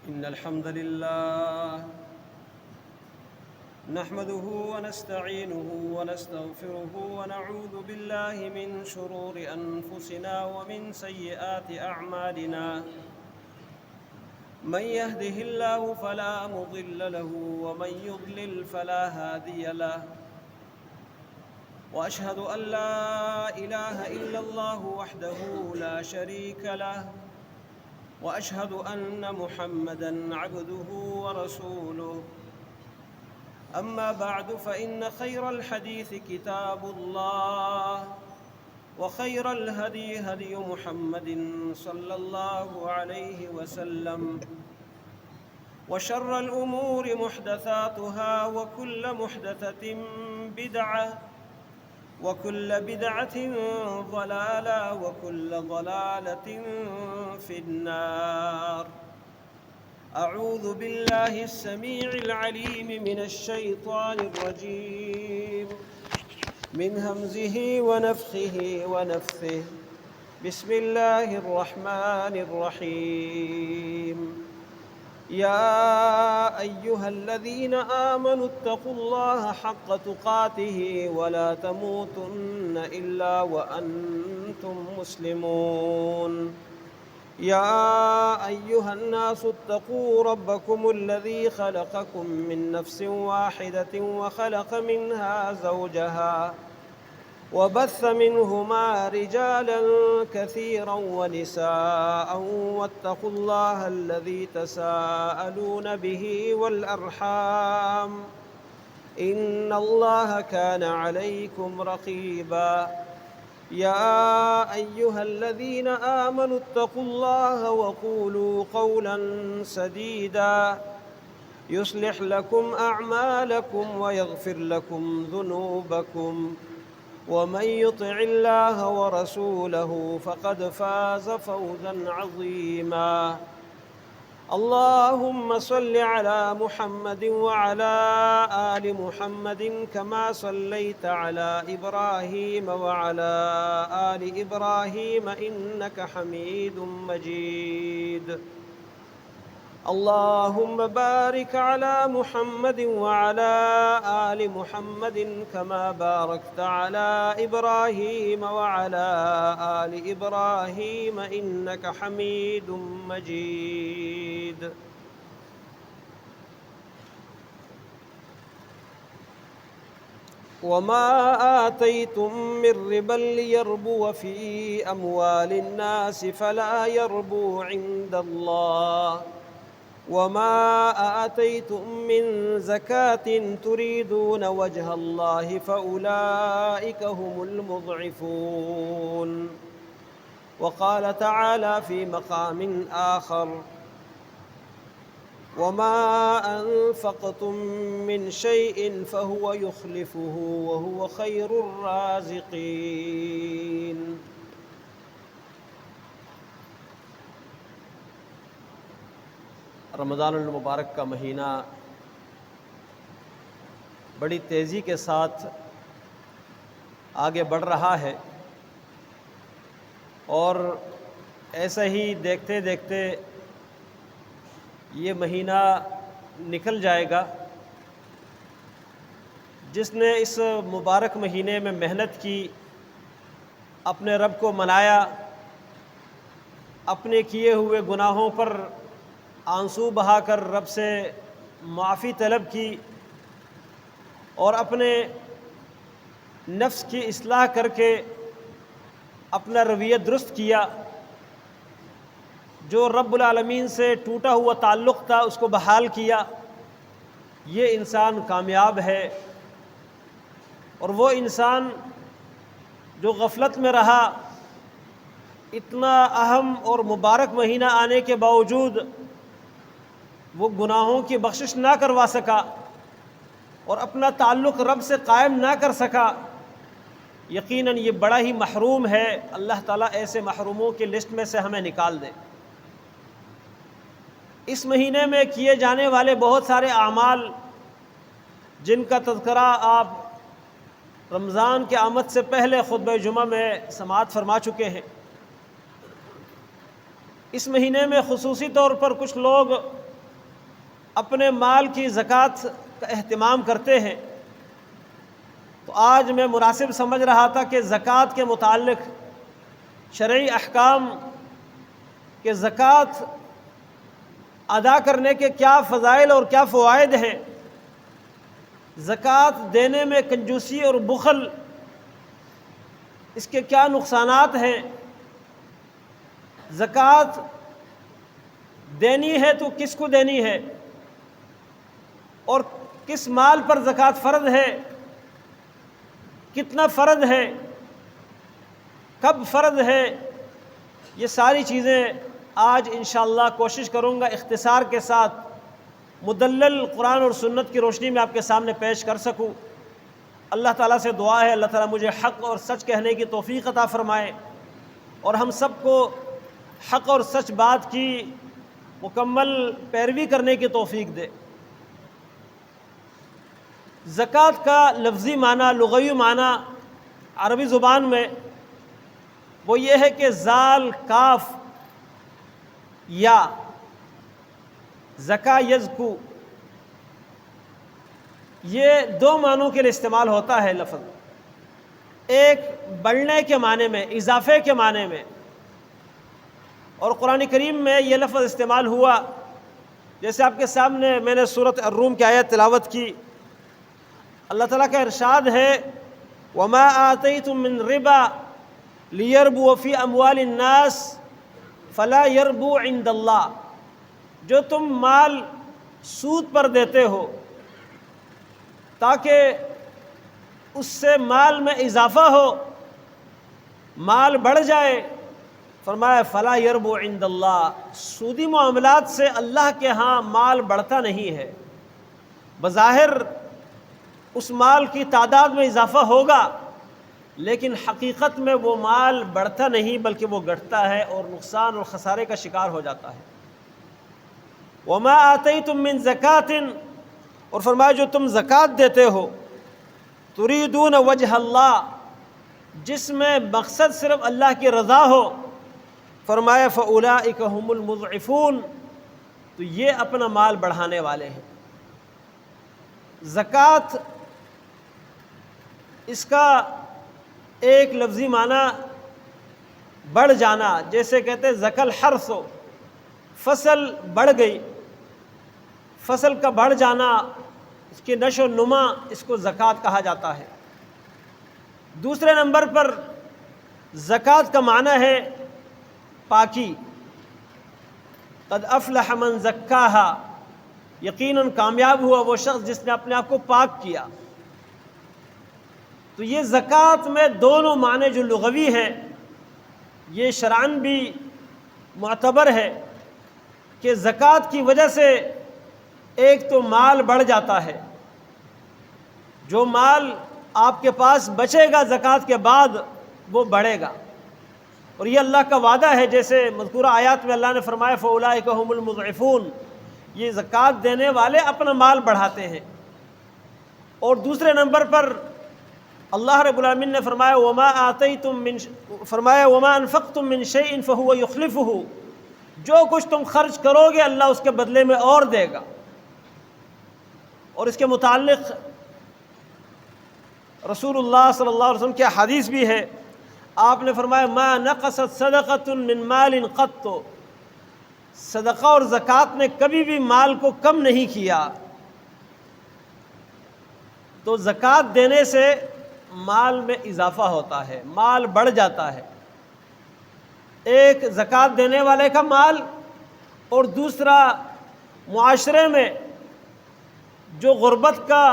إن الحمد لله نحمده ونستعينه ونستغفره ونعوذ بالله من شرور أنفسنا ومن سيئات أعمالنا من يهده الله فلا مضل له ومن يضلل فلا هادي له وأشهد أن لا إله إلا الله وحده لا شريك له وأشهد أن محمدًا عبده ورسوله أما بعد فإن خير الحديث كتاب الله وخير الهدي هدي محمد صلى الله عليه وسلم وشر الأمور محدثاتها وكل محدثة بدعة وكل بدعة ضلالة وكل ضلالة في النار أعوذ بالله السميع العليم من الشيطان الرجيم من همزه ونفخه ونفثه بسم الله الرحمن الرحيم يا أيها الذين آمنوا اتقوا الله حق تقاته ولا تموتن إلا وأنتم مسلمون يا أيها الناس اتقوا ربكم الذي خلقكم من نفس واحدة وخلق منها زوجها وبث منهما رجالا كثيرا ونساء واتقوا الله الذي تساءلون به والأرحام إن الله كان عليكم رقيبا يا أيها الذين آمنوا اتقوا الله وقولوا قولا سديدا يصلح لكم أعمالكم ويغفر لكم ذنوبكم ومن يطع الله ورسوله فقد فاز فوزا عظيما اللهم صل على محمد وعلى آل محمد كما صليت على إبراهيم وعلى آل إبراهيم إنك حميد مجيد اللهم بارك على محمد وعلى آل محمد كما باركت على إبراهيم وعلى آل إبراهيم إنك حميد مجيد وما آتيتم من ربا ليربو في أموال الناس فلا يربو عند الله وما آتيتم من زكاة تريدون وجه الله فأولئك هم المضعفون وقال تعالى في مقام آخر وما أنفقتم من شيء فهو يخلفه وهو خير الرازقين رمضان المبارک کا مہینہ بڑی تیزی کے ساتھ آگے بڑھ رہا ہے اور ایسا ہی دیکھتے دیکھتے یہ مہینہ نکل جائے گا۔ جس نے اس مبارک مہینے میں محنت کی، اپنے رب کو منایا، اپنے کیے ہوئے گناہوں پر آنسو بہا کر رب سے معافی طلب کی اور اپنے نفس کی اصلاح کر کے اپنا رویہ درست کیا، جو رب العالمین سے ٹوٹا ہوا تعلق تھا اس کو بحال کیا، یہ انسان کامیاب ہے۔ اور وہ انسان جو غفلت میں رہا، اتنا اہم اور مبارک مہینہ آنے کے باوجود وہ گناہوں کی بخشش نہ کروا سکا اور اپنا تعلق رب سے قائم نہ کر سکا، یقیناً یہ بڑا ہی محروم ہے۔ اللہ تعالیٰ ایسے محروموں کی لسٹ میں سے ہمیں نکال دے۔ اس مہینے میں کیے جانے والے بہت سارے اعمال جن کا تذکرہ آپ رمضان کے آمد سے پہلے خطبہ جمعہ میں سماعت فرما چکے ہیں۔ اس مہینے میں خصوصی طور پر کچھ لوگ اپنے مال کی زکوٰۃ کا اہتمام کرتے ہیں، تو آج میں مناسب سمجھ رہا تھا کہ زکوٰۃ کے متعلق شرعی احکام کہ زکوٰۃ ادا کرنے کے کیا فضائل اور کیا فوائد ہیں، زکوٰۃ دینے میں کنجوسی اور بخل اس کے کیا نقصانات ہیں، زکوٰۃ دینی ہے تو کس کو دینی ہے، اور کس مال پر زکوٰۃ فرض ہے، کتنا فرض ہے، کب فرض ہے، یہ ساری چیزیں آج انشاءاللہ کوشش کروں گا اختصار کے ساتھ مدلل قرآن اور سنت کی روشنی میں آپ کے سامنے پیش کر سکوں۔ اللہ تعالیٰ سے دعا ہے اللہ تعالیٰ مجھے حق اور سچ کہنے کی توفیق عطا فرمائے، اور ہم سب کو حق اور سچ بات کی مکمل پیروی کرنے کی توفیق دے۔ زکوٰۃ کا لفظی معنی، لغوی معنی عربی زبان میں وہ یہ ہے کہ زال کاف یا زکا یزکو، یہ دو معنوں کے لیے استعمال ہوتا ہے لفظ، ایک بڑھنے کے معنی میں، اضافے کے معنی میں، اور قرآن کریم میں یہ لفظ استعمال ہوا جیسے آپ کے سامنے میں نے سورۃ الروم کی آیت تلاوت کی۔ اللہ تعالیٰ کا ارشاد ہے وَمَا آتَيْتُم مِّن رِبًا لِيَرْبُوَ فِي أَمْوَالِ النَّاسِ فَلَا يَرْبُو عِندَ اللَّهِ، جو تم مال سود پر دیتے ہو تاکہ اس سے مال میں اضافہ ہو، مال بڑھ جائے، فرمایا فَلَا يَرْبُو عِندَ اللَّهِ، سودی معاملات سے اللہ کے ہاں مال بڑھتا نہیں ہے۔ بظاہر اس مال کی تعداد میں اضافہ ہوگا لیکن حقیقت میں وہ مال بڑھتا نہیں بلکہ وہ گھٹتا ہے اور نقصان اور خسارے کا شکار ہو جاتا ہے۔ وَمَا آتَيْتُم مِّن زَكَاةٍ، اور فرمایا جو تم زکوٰۃ دیتے ہو، تُرِيدُونَ وَجْهَ اللَّهِ، جس میں مقصد صرف اللہ کی رضا ہو، فرمایا فَأُولَٰئِكَ هُمُ الْمُضْعِفُونَ، تو یہ اپنا مال بڑھانے والے ہیں۔ زکوٰۃ اس کا ایک لفظی معنی بڑھ جانا، جیسے کہتے ہیں زکا الحرث، فصل بڑھ گئی، فصل کا بڑھ جانا، اس کی نشو و نما، اس کو زکوٰۃ کہا جاتا ہے۔ دوسرے نمبر پر زکوٰۃ کا معنی ہے پاکی، قد افلح من زکاہا، یقیناً کامیاب ہوا وہ شخص جس نے اپنے آپ کو پاک کیا۔ تو یہ زکوٰۃ میں دونوں معنی جو لغوی ہیں یہ شرعاً بھی معتبر ہے کہ زکوٰۃ کی وجہ سے ایک تو مال بڑھ جاتا ہے، جو مال آپ کے پاس بچے گا زکوٰۃ کے بعد وہ بڑھے گا، اور یہ اللہ کا وعدہ ہے، جیسے مذکورہ آیات میں اللہ نے فرمایا فَأُولَٰئِكَ هُمُ الْمُضْعِفُونَ، یہ زکوٰۃ دینے والے اپنا مال بڑھاتے ہیں۔ اور دوسرے نمبر پر اللہ رب العالمین نے فرمایا وَمَا أَنفَقْتُم مِّن شَيْءٍ فَهُوَ يُخْلِفُهُ، جو کچھ تم خرچ کرو گے اللہ اس کے بدلے میں اور دے گا۔ اور اس کے متعلق رسول اللہ صلی اللہ علیہ وسلم کی حدیث بھی ہے، آپ نے فرمایا مَا نَقَصَتْ صَدَقَةٌ مِّن مَالٍ قَطُّ، صدقہ اور زکوٰۃ نے کبھی بھی مال کو کم نہیں کیا۔ تو زکوٰۃ دینے سے مال میں اضافہ ہوتا ہے، مال بڑھ جاتا ہے، ایک زکوٰۃ دینے والے کا مال، اور دوسرا معاشرے میں جو غربت کا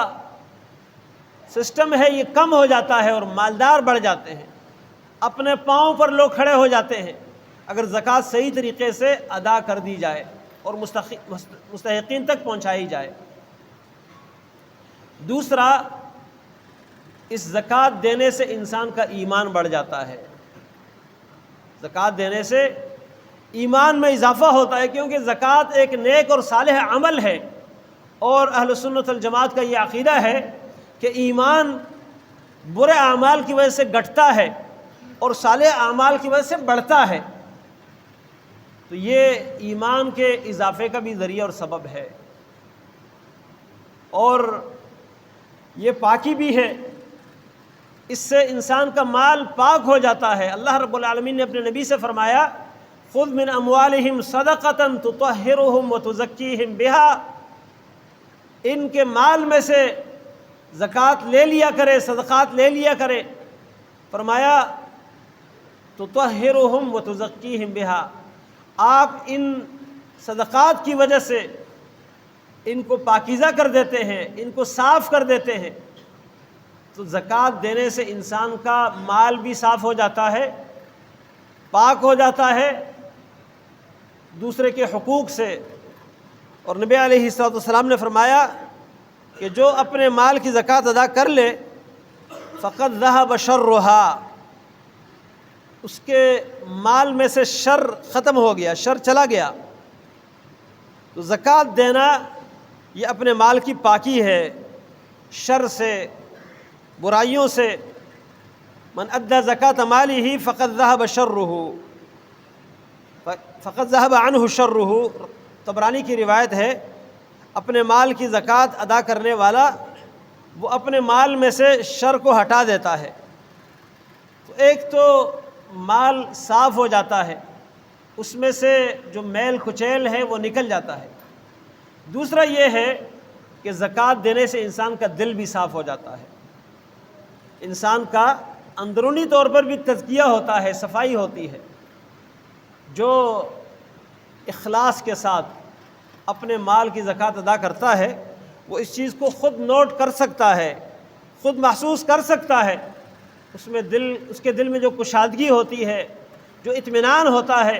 سسٹم ہے یہ کم ہو جاتا ہے اور مالدار بڑھ جاتے ہیں، اپنے پاؤں پر لوگ کھڑے ہو جاتے ہیں اگر زکوٰۃ صحیح طریقے سے ادا کر دی جائے اور مستحقین تک پہنچائی جائے۔ دوسرا، اس زکوٰۃ دینے سے انسان کا ایمان بڑھ جاتا ہے، زکوٰۃ دینے سے ایمان میں اضافہ ہوتا ہے، کیونکہ زکوٰۃ ایک نیک اور صالح عمل ہے، اور اہل سنت والجماعت کا یہ عقیدہ ہے کہ ایمان برے اعمال کی وجہ سے گھٹتا ہے اور صالح اعمال کی وجہ سے بڑھتا ہے، تو یہ ایمان کے اضافے کا بھی ذریعہ اور سبب ہے۔ اور یہ پاکی بھی ہے، اس سے انسان کا مال پاک ہو جاتا ہے۔ اللہ رب العالمین نے اپنے نبی سے فرمایا خذ من اموالہم صدقۃ تطہرہم وتزکیہم بہا، ان کے مال میں سے زکوٰۃ لے لیا کرے، صدقات لے لیا کرے۔ فرمایا تطہرہم وتزکیہم بہا، آپ ان صدقات کی وجہ سے ان کو پاکیزہ کر دیتے ہیں، ان کو صاف کر دیتے ہیں۔ تو زکوٰۃ دینے سے انسان کا مال بھی صاف ہو جاتا ہے، پاک ہو جاتا ہے دوسرے کے حقوق سے۔ اور نبی علیہ الصلوۃ والسلام نے فرمایا کہ جو اپنے مال کی زکوٰۃ ادا کر لے فقد ذهب شرها، اس کے مال میں سے شر ختم ہو گیا، شر چلا گیا۔ تو زکوٰۃ دینا یہ اپنے مال کی پاکی ہے شر سے، برائیوں سے۔ من ادى زکاۃ مالہ فقد ذهب شرہ، فقد ذهب عنہ شرہ، طبرانی کی روایت ہے اپنے مال کی زکوٰۃ ادا کرنے والا وہ اپنے مال میں سے شر کو ہٹا دیتا ہے۔ تو ایک تو مال صاف ہو جاتا ہے، اس میں سے جو میل کچیل ہے وہ نکل جاتا ہے۔ دوسرا یہ ہے کہ زکوٰۃ دینے سے انسان کا دل بھی صاف ہو جاتا ہے، انسان کا اندرونی طور پر بھی تزکیہ ہوتا ہے، صفائی ہوتی ہے۔ جو اخلاص کے ساتھ اپنے مال کی زکوٰۃ ادا کرتا ہے وہ اس چیز کو خود نوٹ کر سکتا ہے، خود محسوس کر سکتا ہے، اس کے دل میں جو کشادگی ہوتی ہے، جو اطمینان ہوتا ہے،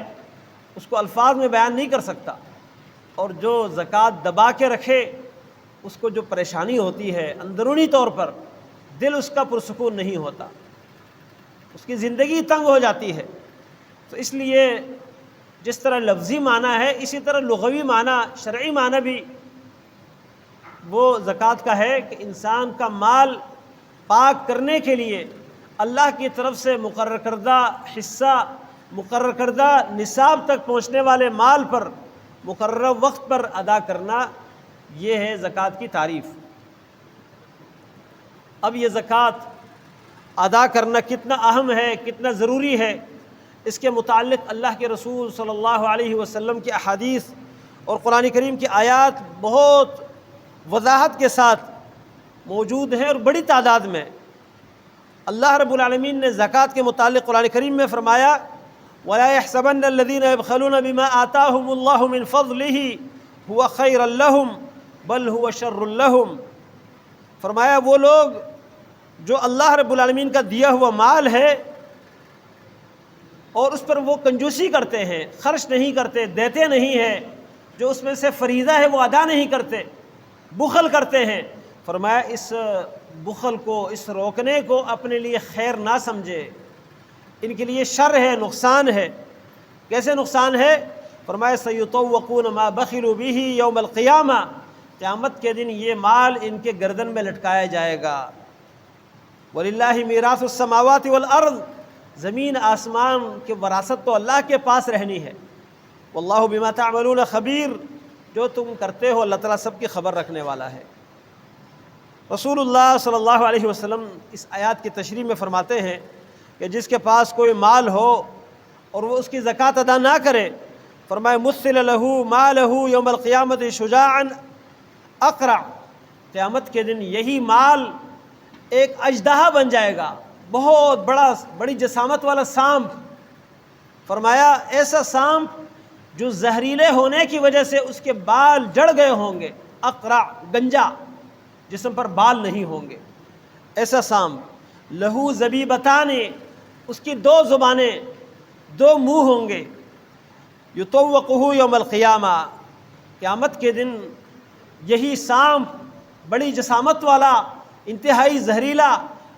اس کو الفاظ میں بیان نہیں کر سکتا۔ اور جو زکوٰۃ دبا کے رکھے اس کو جو پریشانی ہوتی ہے اندرونی طور پر، دل اس کا پرسکون نہیں ہوتا، اس کی زندگی تنگ ہو جاتی ہے۔ تو اس لیے جس طرح لفظی معنی ہے اسی طرح لغوی معنی، شرعی معنی بھی وہ زکوٰۃ کا ہے کہ انسان کا مال پاک کرنے کے لیے اللہ کی طرف سے مقرر کردہ حصہ، مقرر کردہ نصاب تک پہنچنے والے مال پر مقررہ وقت پر ادا کرنا، یہ ہے زکوٰۃ کی تعریف۔ اب یہ زکوٰۃ ادا کرنا کتنا اہم ہے، کتنا ضروری ہے، اس کے متعلق اللہ کے رسول صلی اللہ علیہ وسلم کی احادیث اور قرآن کریم کی آیات بہت وضاحت کے ساتھ موجود ہیں اور بڑی تعداد میں۔ اللہ رب العالمین نے زکوٰۃ کے متعلق قرآن کریم میں فرمایا وَلَا يَحْسَبَنَّ الَّذِينَ يَبْخَلُونَ بِمَا آتَاهُمُ اللَّهُ مِنْ فَضْلِهِ هُوَ خَيْرًا لَهُمْ بَلْ هُوَ شَرٌّ لَهُمْ، فرمایا وہ لوگ جو اللہ رب العالمین کا دیا ہوا مال ہے اور اس پر وہ کنجوسی کرتے ہیں، خرچ نہیں کرتے، دیتے نہیں ہیں، جو اس میں سے فریضہ ہے وہ ادا نہیں کرتے، بخل کرتے ہیں، فرمایا اس بخل کو، اس روکنے کو اپنے لیے خیر نہ سمجھے، ان کے لیے شر ہے، نقصان ہے۔ کیسے نقصان ہے؟ فرمایا سَيُطَوَّقُونَ مَا بَخِلُوا بِهِ يَوْمَ الْقِيَامَةِ، قیامت کے دن یہ مال ان کے گردن میں لٹکایا جائے گا۔ وَلِلَّهِ مِيرَاثُ السَّمَاوَاتِ وَالْأَرْضِ، زمین آسمان کی وراثت تو اللہ کے پاس رہنی ہے۔ وَاللَّهُ بِمَا تَعْمَلُونَ خَبِيرٌ، جو تم کرتے ہو اللہ تعالیٰ سب کی خبر رکھنے والا ہے۔ رسول اللہ صلی اللہ علیہ وسلم اس آیات کی تشریح میں فرماتے ہیں کہ جس کے پاس کوئی مال ہو اور وہ اس کی زکوٰۃ ادا نہ کرے، فرمائے مُثِّلَ لَهُ مَالَهُ يَوْمَ الْقِيَامَةِ شُجَاعًا أَقْرَعَ، قیامت کے دن یہی مال ایک اژدہا بن جائے گا، بہت بڑی جسامت والا سانپ۔ فرمایا ایسا سانپ جو زہریلے ہونے کی وجہ سے اس کے بال جڑ گئے ہوں گے، اقرع، گنجا، جسم پر بال نہیں ہوں گے، ایسا سانپ۔ لہو زبیبتان، اس کی دو زبانیں، دو منہ ہوں گے۔ یطوقہ یوم القیامہ، قیامت کے دن یہی سانپ بڑی جسامت والا، انتہائی زہریلا،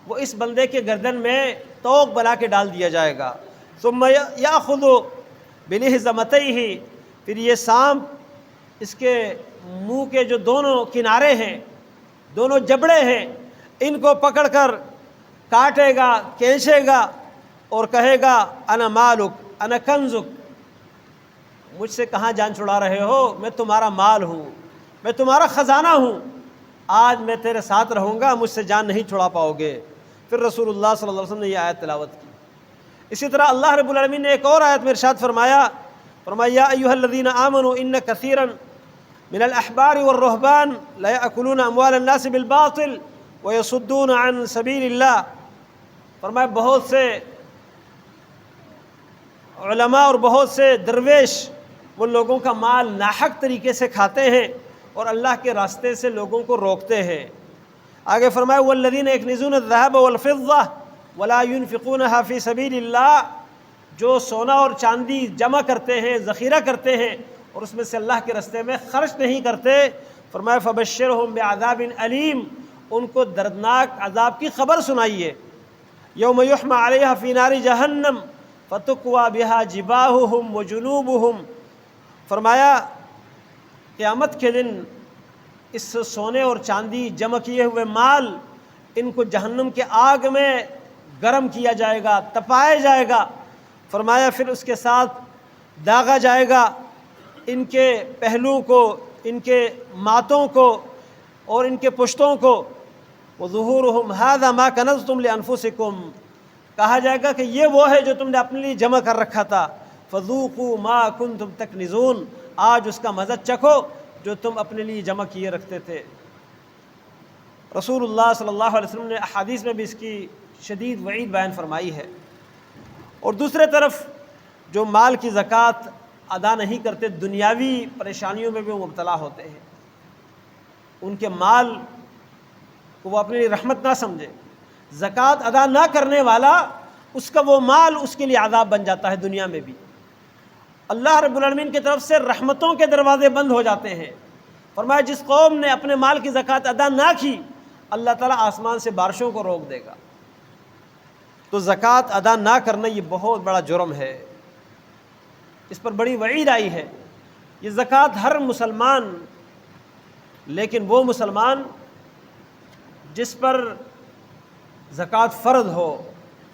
وہ اس بندے کے گردن میں توق بنا کے ڈال دیا جائے گا۔ ثم یاخذ بلحظمتیہ، پھر یہ سانپ اس کے منہ کے جو دونوں کنارے ہیں، دونوں جبڑے ہیں، ان کو پکڑ کر کاٹے گا، کھینچے گا اور کہے گا انا مالک انا کنزک، مجھ سے کہاں جان چھڑا رہے ہو، میں تمہارا مال ہوں، میں تمہارا خزانہ ہوں۔ آج میں تیرے ساتھ رہوں گا، مجھ سے جان نہیں چھڑا پاؤ گے۔ پھر رسول اللہ صلی اللہ علیہ وسلم نے یہ آیت تلاوت کی۔ اسی طرح اللہ رب العالمین نے ایک اور آیت میں ارشاد فرمایا یا ایھا الذین آمنوا ان کثیرا من الاحبار والرہبان لیأکلون اموال الناس بالباطل ویصدون عن سبیل اللہ۔ فرمایا بہت سے علماء اور بہت سے درویش وہ لوگوں کا مال ناحق طریقے سے کھاتے ہیں اور اللہ کے راستے سے لوگوں کو روکتے ہیں۔ آگے فرمایا والذین یکنزون الذهب والفضة ولا ينفقونها فی سبیل اللہ، جو سونا اور چاندی جمع کرتے ہیں، ذخیرہ کرتے ہیں اور اس میں سے اللہ کے راستے میں خرچ نہیں کرتے، فرمایا فبشرہم بعذاب علیم، ان کو دردناک عذاب کی خبر سنائیے۔ یوم یحمى علیہا فی نار جہنم فتکوی بہا جباہہم وجنوبہم، فرمایا قیامت کے دن اس سونے اور چاندی جمع کیے ہوئے مال ان کو جہنم کے آگ میں گرم کیا جائے گا، تپایا جائے گا۔ فرمایا پھر اس کے ساتھ داغا جائے گا ان کے پہلوؤں کو، ان کے ماتوں کو اور ان کے پشتوں کو۔ وظہورہم ھذا ما کنزتم لانفسکم، کہا جائے گا کہ یہ وہ ہے جو تم نے اپنے لیے جمع کر رکھا تھا۔ فذوقوا ما کنتم تکنزون، آج اس کا مزہ چکھو جو تم اپنے لیے جمع کیے رکھتے تھے۔ رسول اللہ صلی اللہ علیہ وسلم نے احادیث میں بھی اس کی شدید وعید بیان فرمائی ہے۔ اور دوسرے طرف جو مال کی زکوٰۃ ادا نہیں کرتے، دنیاوی پریشانیوں میں بھی وہ مبتلا ہوتے ہیں، ان کے مال کو وہ اپنے لیے رحمت نہ سمجھے، زکوٰۃ ادا نہ کرنے والا اس کا وہ مال اس کے لیے عذاب بن جاتا ہے دنیا میں بھی۔ اللہ رب العالمین کی طرف سے رحمتوں کے دروازے بند ہو جاتے ہیں۔ فرمایا جس قوم نے اپنے مال کی زکوٰۃ ادا نہ کی، اللہ تعالیٰ آسمان سے بارشوں کو روک دے گا۔ تو زکوٰۃ ادا نہ کرنا یہ بہت بڑا جرم ہے، اس پر بڑی وعید آئی ہے۔ یہ زکوٰۃ ہر مسلمان، لیکن وہ مسلمان جس پر زکوٰۃ فرض ہو،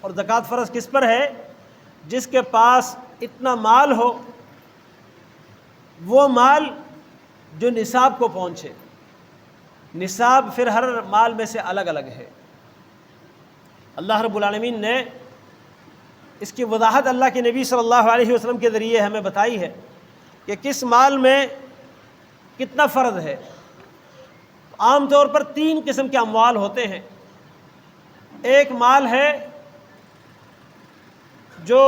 اور زکوٰۃ فرض کس پر ہے؟ جس کے پاس اتنا مال ہو، وہ مال جو نصاب کو پہنچے۔ نصاب پھر ہر مال میں سے الگ الگ ہے۔ اللہ رب العالمین نے اس کی وضاحت اللہ کے نبی صلی اللہ علیہ وسلم کے ذریعے ہمیں بتائی ہے کہ کس مال میں کتنا فرض ہے۔ عام طور پر 3 قسم کے اموال ہوتے ہیں۔ ایک مال ہے جو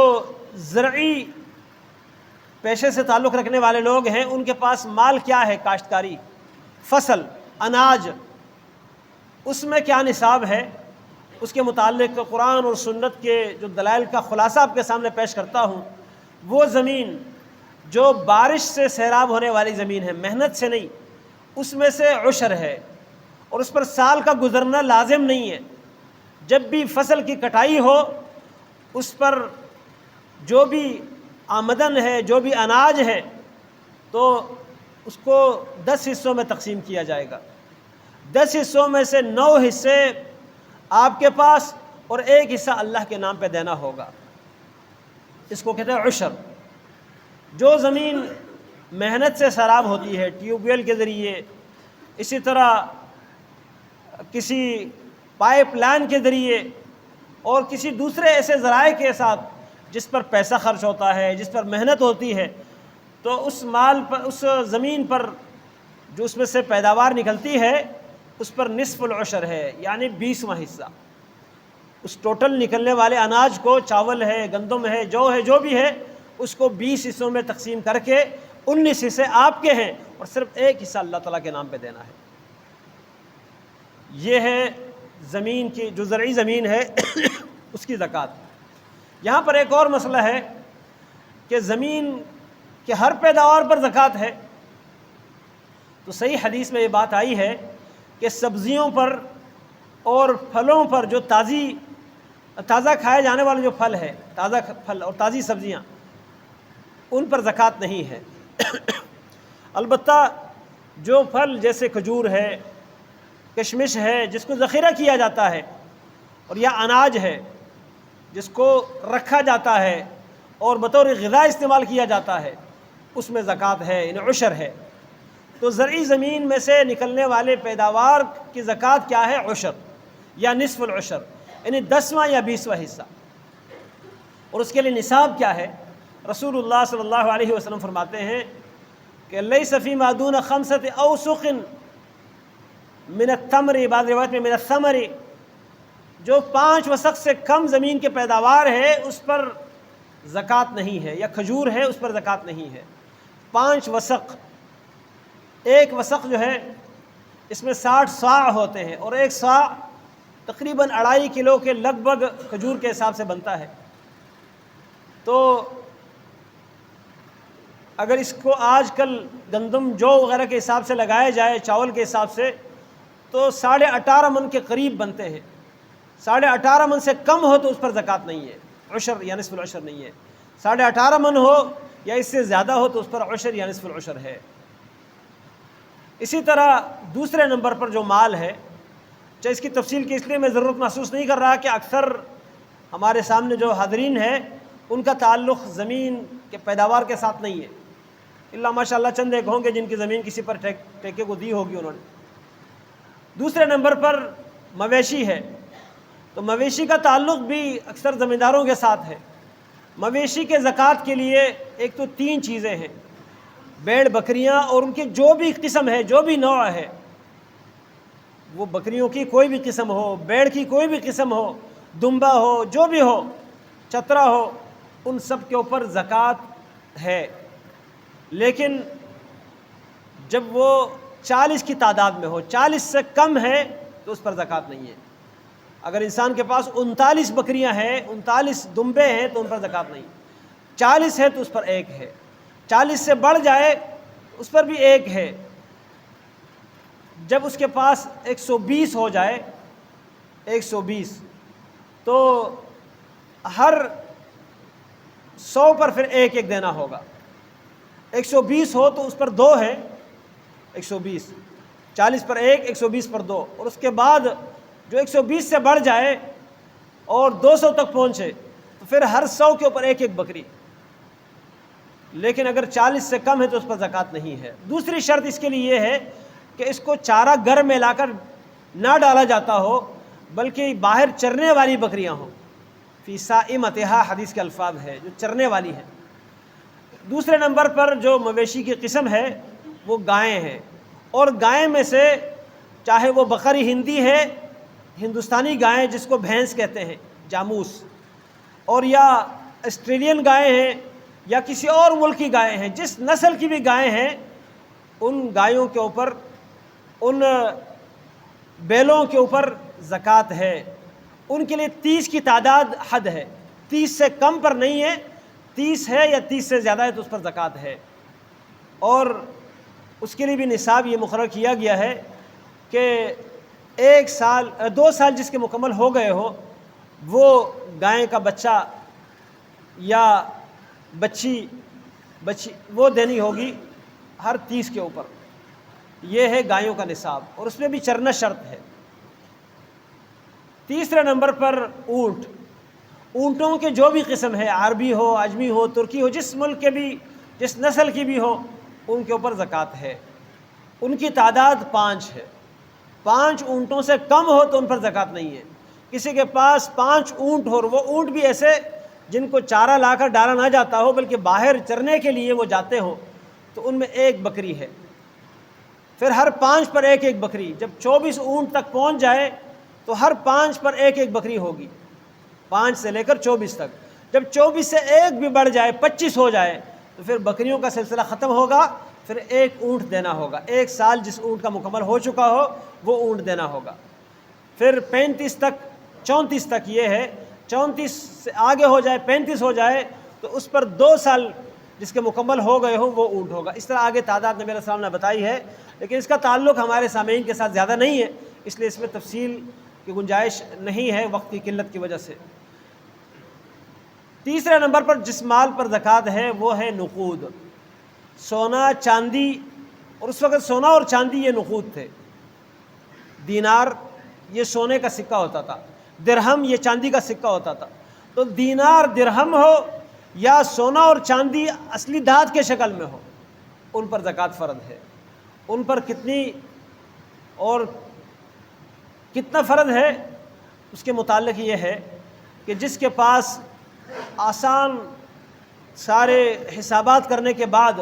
زرعی پیشے سے تعلق رکھنے والے لوگ ہیں، ان کے پاس مال کیا ہے؟ کاشتکاری، فصل، اناج، اس میں کیا نصاب ہے، اس کے متعلق قرآن اور سنت کے جو دلائل کا خلاصہ آپ کے سامنے پیش کرتا ہوں۔ وہ زمین جو بارش سے سیراب ہونے والی زمین ہے، محنت سے نہیں، اس میں سے عشر ہے، اور اس پر سال کا گزرنا لازم نہیں ہے۔ جب بھی فصل کی کٹائی ہو، اس پر جو بھی آمدن ہے، جو بھی اناج ہے، تو اس کو 10 حصوں میں تقسیم کیا جائے گا۔ 10 حصوں میں سے 9 حصے آپ کے پاس اور 1 حصہ اللہ کے نام پہ دینا ہوگا۔ اس کو کہتے ہیں عشر۔ جو زمین محنت سے سیراب ہوتی ہے، ٹیوب ویل کے ذریعے، اسی طرح کسی پائپ لائن کے ذریعے اور کسی دوسرے ایسے ذرائع کے ساتھ جس پر پیسہ خرچ ہوتا ہے، جس پر محنت ہوتی ہے، تو اس مال پر، اس زمین پر جو اس میں سے پیداوار نکلتی ہے، اس پر نصف العشر ہے، یعنی 20واں حصہ۔ اس ٹوٹل نکلنے والے اناج کو، چاول ہے، گندم ہے، جو ہے، جو بھی ہے، اس کو 20 حصوں میں تقسیم کر کے 19 حصے آپ کے ہیں اور صرف 1 حصہ اللہ تعالیٰ کے نام پہ دینا ہے۔ یہ ہے زمین کی، جو زرعی زمین ہے اس کی زکوٰۃ۔ یہاں پر ایک اور مسئلہ ہے کہ زمین کے ہر پیداوار پر زکوٰۃ ہے، تو صحیح حدیث میں یہ بات آئی ہے کہ سبزیوں پر اور پھلوں پر، جو تازہ کھائے جانے والے جو پھل ہے، تازہ پھل اور تازی سبزیاں، ان پر زکوٰۃ نہیں ہے۔ البتہ جو پھل جیسے کھجور ہے، کشمش ہے، جس کو ذخیرہ کیا جاتا ہے، اور یا اناج ہے جس کو رکھا جاتا ہے اور بطور غذا استعمال کیا جاتا ہے، اس میں زکوٰۃ ہے، یعنی عشر ہے۔ تو زرعی زمین میں سے نکلنے والے پیداوار کی زکوٰۃ کیا ہے؟ عشر یا نصف العشر، یعنی 10واں یا 20واں حصہ۔ اور اس کے لیے نصاب کیا ہے؟ رسول اللہ صلی اللہ علیہ وسلم فرماتے ہیں کہ لیس فیما دون خمسۃ اوسق من التمر، بعض روایت میں من الثمر، جو 5 وسق سے کم زمین کے پیداوار ہے اس پر زکوٰۃ نہیں ہے، یا کھجور ہے اس پر زکوٰۃ نہیں ہے۔ 5 وسق، ایک وسق جو ہے اس میں 60 صاع ہوتے ہیں، اور ایک صاع تقریباً 2.5 کلو کے لگ بھگ کھجور کے حساب سے بنتا ہے۔ تو اگر اس کو آج کل گندم جو وغیرہ کے حساب سے لگایا جائے، چاول کے حساب سے، تو 18.5 من کے قریب بنتے ہیں۔ 18.5 من سے کم ہو تو اس پر زکوٰۃ نہیں ہے، عشر یا نصف العشر نہیں ہے۔ 18.5 من ہو یا اس سے زیادہ ہو تو اس پر عشر یا نصف العشر ہے۔ اسی طرح دوسرے نمبر پر جو مال ہے، چاہے اس کی تفصیل کی اس لیے میں ضرورت محسوس نہیں کر رہا کہ اکثر ہمارے سامنے جو حاضرین ہیں ان کا تعلق زمین کے پیداوار کے ساتھ نہیں ہے، اللہ ماشاء اللہ چند ایک ہوں گے جن کی زمین کسی پر ٹھیکے کو دی ہوگی انہوں نے۔ دوسرے نمبر پر مویشی ہے، تو مویشی کا تعلق بھی اکثر زمینداروں کے ساتھ ہے۔ مویشی کے زکوٰۃ کے لیے ایک تو 3 چیزیں ہیں، بھیڑ بکریاں اور ان کی جو بھی قسم ہے، جو بھی نوع ہے، وہ بکریوں کی کوئی بھی قسم ہو، بھیڑ کی کوئی بھی قسم ہو، دمبا ہو، جو بھی ہو، چترا ہو، ان سب کے اوپر زکوٰۃ ہے۔ لیکن جب وہ 40 کی تعداد میں ہو، 40 سے کم ہے تو اس پر زکوٰۃ نہیں ہے۔ اگر انسان کے پاس 39 بکریاں ہیں، 39 دمبے ہیں تو ان پر زکوٰۃ نہیں، 40 ہے تو اس پر 1 ہے، 40 سے بڑھ جائے اس پر بھی 1 ہے۔ جب اس کے پاس 120 ہو جائے، 120، تو ہر 100 پر پھر 1 دینا ہوگا۔ 120 ہو تو اس پر 2 ہے، 120، 40 پر 1، 120 پر 2، اور اس کے بعد جو 120 سے بڑھ جائے اور 200 تک پہنچے تو پھر ہر 100 کے اوپر 1 بکری۔ لیکن اگر 40 سے کم ہے تو اس پر زکوٰۃ نہیں ہے۔ دوسری شرط اس کے لیے یہ ہے کہ اس کو چارہ گھر میں لا کر نہ ڈالا جاتا ہو، بلکہ باہر چرنے والی بکریاں ہوں، فی صائمتہا حدیث کے الفاظ ہے، جو چرنے والی ہیں۔ دوسرے نمبر پر جو مویشی کی قسم ہے وہ گائیں ہیں، اور گائیں میں سے چاہے وہ بقری ہندی ہے، ہندوستانی گائیں جس کو بھینس کہتے ہیں، جاموس، اور یا آسٹریلین گائیں ہیں یا کسی اور ملک کی گائیں ہیں، جس نسل کی بھی گائیں ہیں، ان گایوں کے اوپر، ان بیلوں کے اوپر زکوٰۃ ہے۔ ان کے لیے 30 کی تعداد حد ہے، 30 سے کم پر نہیں ہے، 30 ہے یا 30 سے زیادہ ہے تو اس پر زکوٰۃ ہے۔ اور اس کے لیے بھی نصاب یہ مقرر کیا گیا ہے کہ 2 سال جس کے مکمل ہو گئے ہو، وہ گائے کا بچہ یا بچی وہ دینی ہوگی ہر 30 کے اوپر۔ یہ ہے گایوں کا نصاب، اور اس میں بھی چرنا شرط ہے۔ تیسرے نمبر پر اونٹ، اونٹوں کے جو بھی قسم ہے، عربی ہو، عجمی ہو، ترکی ہو، جس ملک کے بھی، جس نسل کی بھی ہو، ان کے اوپر زکوٰۃ ہے۔ ان کی تعداد 5 ہے، 5 اونٹوں سے کم ہو تو ان پر زکوٰۃ نہیں ہے۔ کسی کے پاس 5 اونٹ ہو، اور وہ اونٹ بھی ایسے جن کو چارہ لا کر ڈالا نہ جاتا ہو بلکہ باہر چرنے کے لیے وہ جاتے ہوں، تو ان میں 1 بکری ہے۔ پھر ہر 5 پر 1 بکری، جب 24 اونٹ تک پہنچ جائے تو ہر 5 پر 1 بکری ہوگی، 5 سے لے کر 24 تک۔ جب 24 سے 1 بھی بڑھ جائے، 25 ہو جائے، تو پھر بکریوں کا سلسلہ ختم ہوگا، پھر 1 اونٹ دینا ہوگا۔ 1 سال جس اونٹ کا مکمل ہو چکا ہو وہ اونٹ دینا ہوگا۔ پھر 35 تک، 34 تک یہ ہے، 34 سے آگے ہو جائے، 35 ہو جائے تو اس پر 2 سال جس کے مکمل ہو گئے ہوں وہ اونٹ ہوگا۔ اس طرح آگے تعداد نبی علیہ السلام نے بتائی ہے، لیکن اس کا تعلق ہمارے سامعین کے ساتھ زیادہ نہیں ہے، اس لیے اس میں تفصیل کی گنجائش نہیں ہے وقت کی قلت کی وجہ سے۔ تیسرے نمبر پر جس مال پر زکوٰۃ ہے وہ ہے نقود، سونا، چاندی، اور اس وقت سونا اور چاندی یہ نقود تھے۔ دینار یہ سونے کا سکہ ہوتا تھا، درہم یہ چاندی کا سکہ ہوتا تھا۔ تو دینار، درہم ہو یا سونا اور چاندی اصلی دھات کے شکل میں ہو، ان پر زکوٰۃ فرض ہے۔ ان پر کتنی اور کتنا فرض ہے، اس کے متعلق یہ ہے کہ جس کے پاس آسان سارے حسابات کرنے کے بعد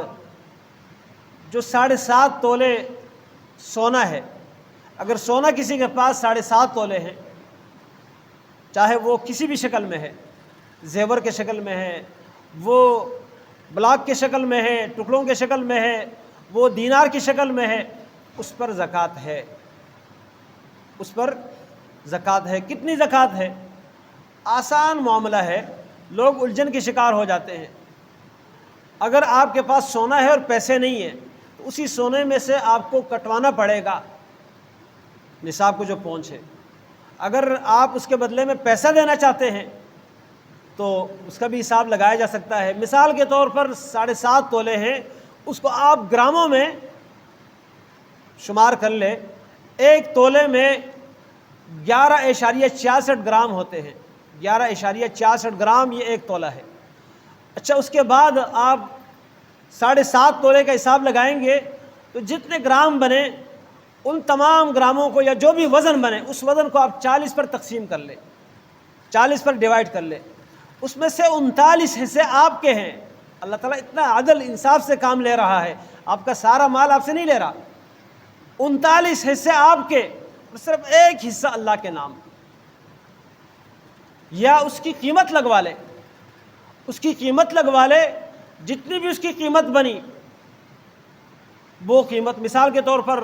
جو 7.5 تولے سونا ہے، اگر سونا کسی کے پاس 7.5 تولے ہیں، چاہے وہ کسی بھی شکل میں ہے، زیور کے شکل میں ہے، وہ بلاک کے شکل میں ہے، ٹکڑوں کے شکل میں ہے، وہ دینار کی شکل میں ہے، اس پر زکوٰۃ ہے، اس پر زکوٰۃ ہے۔ کتنی زکوٰۃ ہے؟ آسان معاملہ ہے، لوگ الجھن کے شکار ہو جاتے ہیں۔ اگر آپ کے پاس سونا ہے اور پیسے نہیں ہیں تو اسی سونے میں سے آپ کو کٹوانا پڑے گا نصاب کو جو پہنچے۔ اگر آپ اس کے بدلے میں پیسہ دینا چاہتے ہیں تو اس کا بھی حساب لگایا جا سکتا ہے۔ مثال کے طور پر 7.5 تولے ہیں، اس کو آپ گراموں میں شمار کر لیں۔ 1 تولے میں 11.66 گرام ہوتے ہیں، 11.66 گرام یہ 1 تولہ ہے۔ اچھا، اس کے بعد آپ 7.5 تولے کا حساب لگائیں گے تو جتنے گرام بنے ان تمام گراموں کو، یا جو بھی وزن بنے اس وزن کو آپ 40 پر تقسیم کر لیں، 40 پر ڈیوائڈ کر لیں۔ اس میں سے 39 حصے آپ کے ہیں۔ اللہ تعالیٰ اتنا عدل انصاف سے کام لے رہا ہے، آپ کا سارا مال آپ سے نہیں لے رہا۔ 39 حصے آپ کے، صرف 1 حصہ اللہ کے نام، یا اس کی قیمت لگوا لے، اس کی قیمت لگوا لے، جتنی بھی اس کی قیمت بنی وہ قیمت، مثال کے طور پر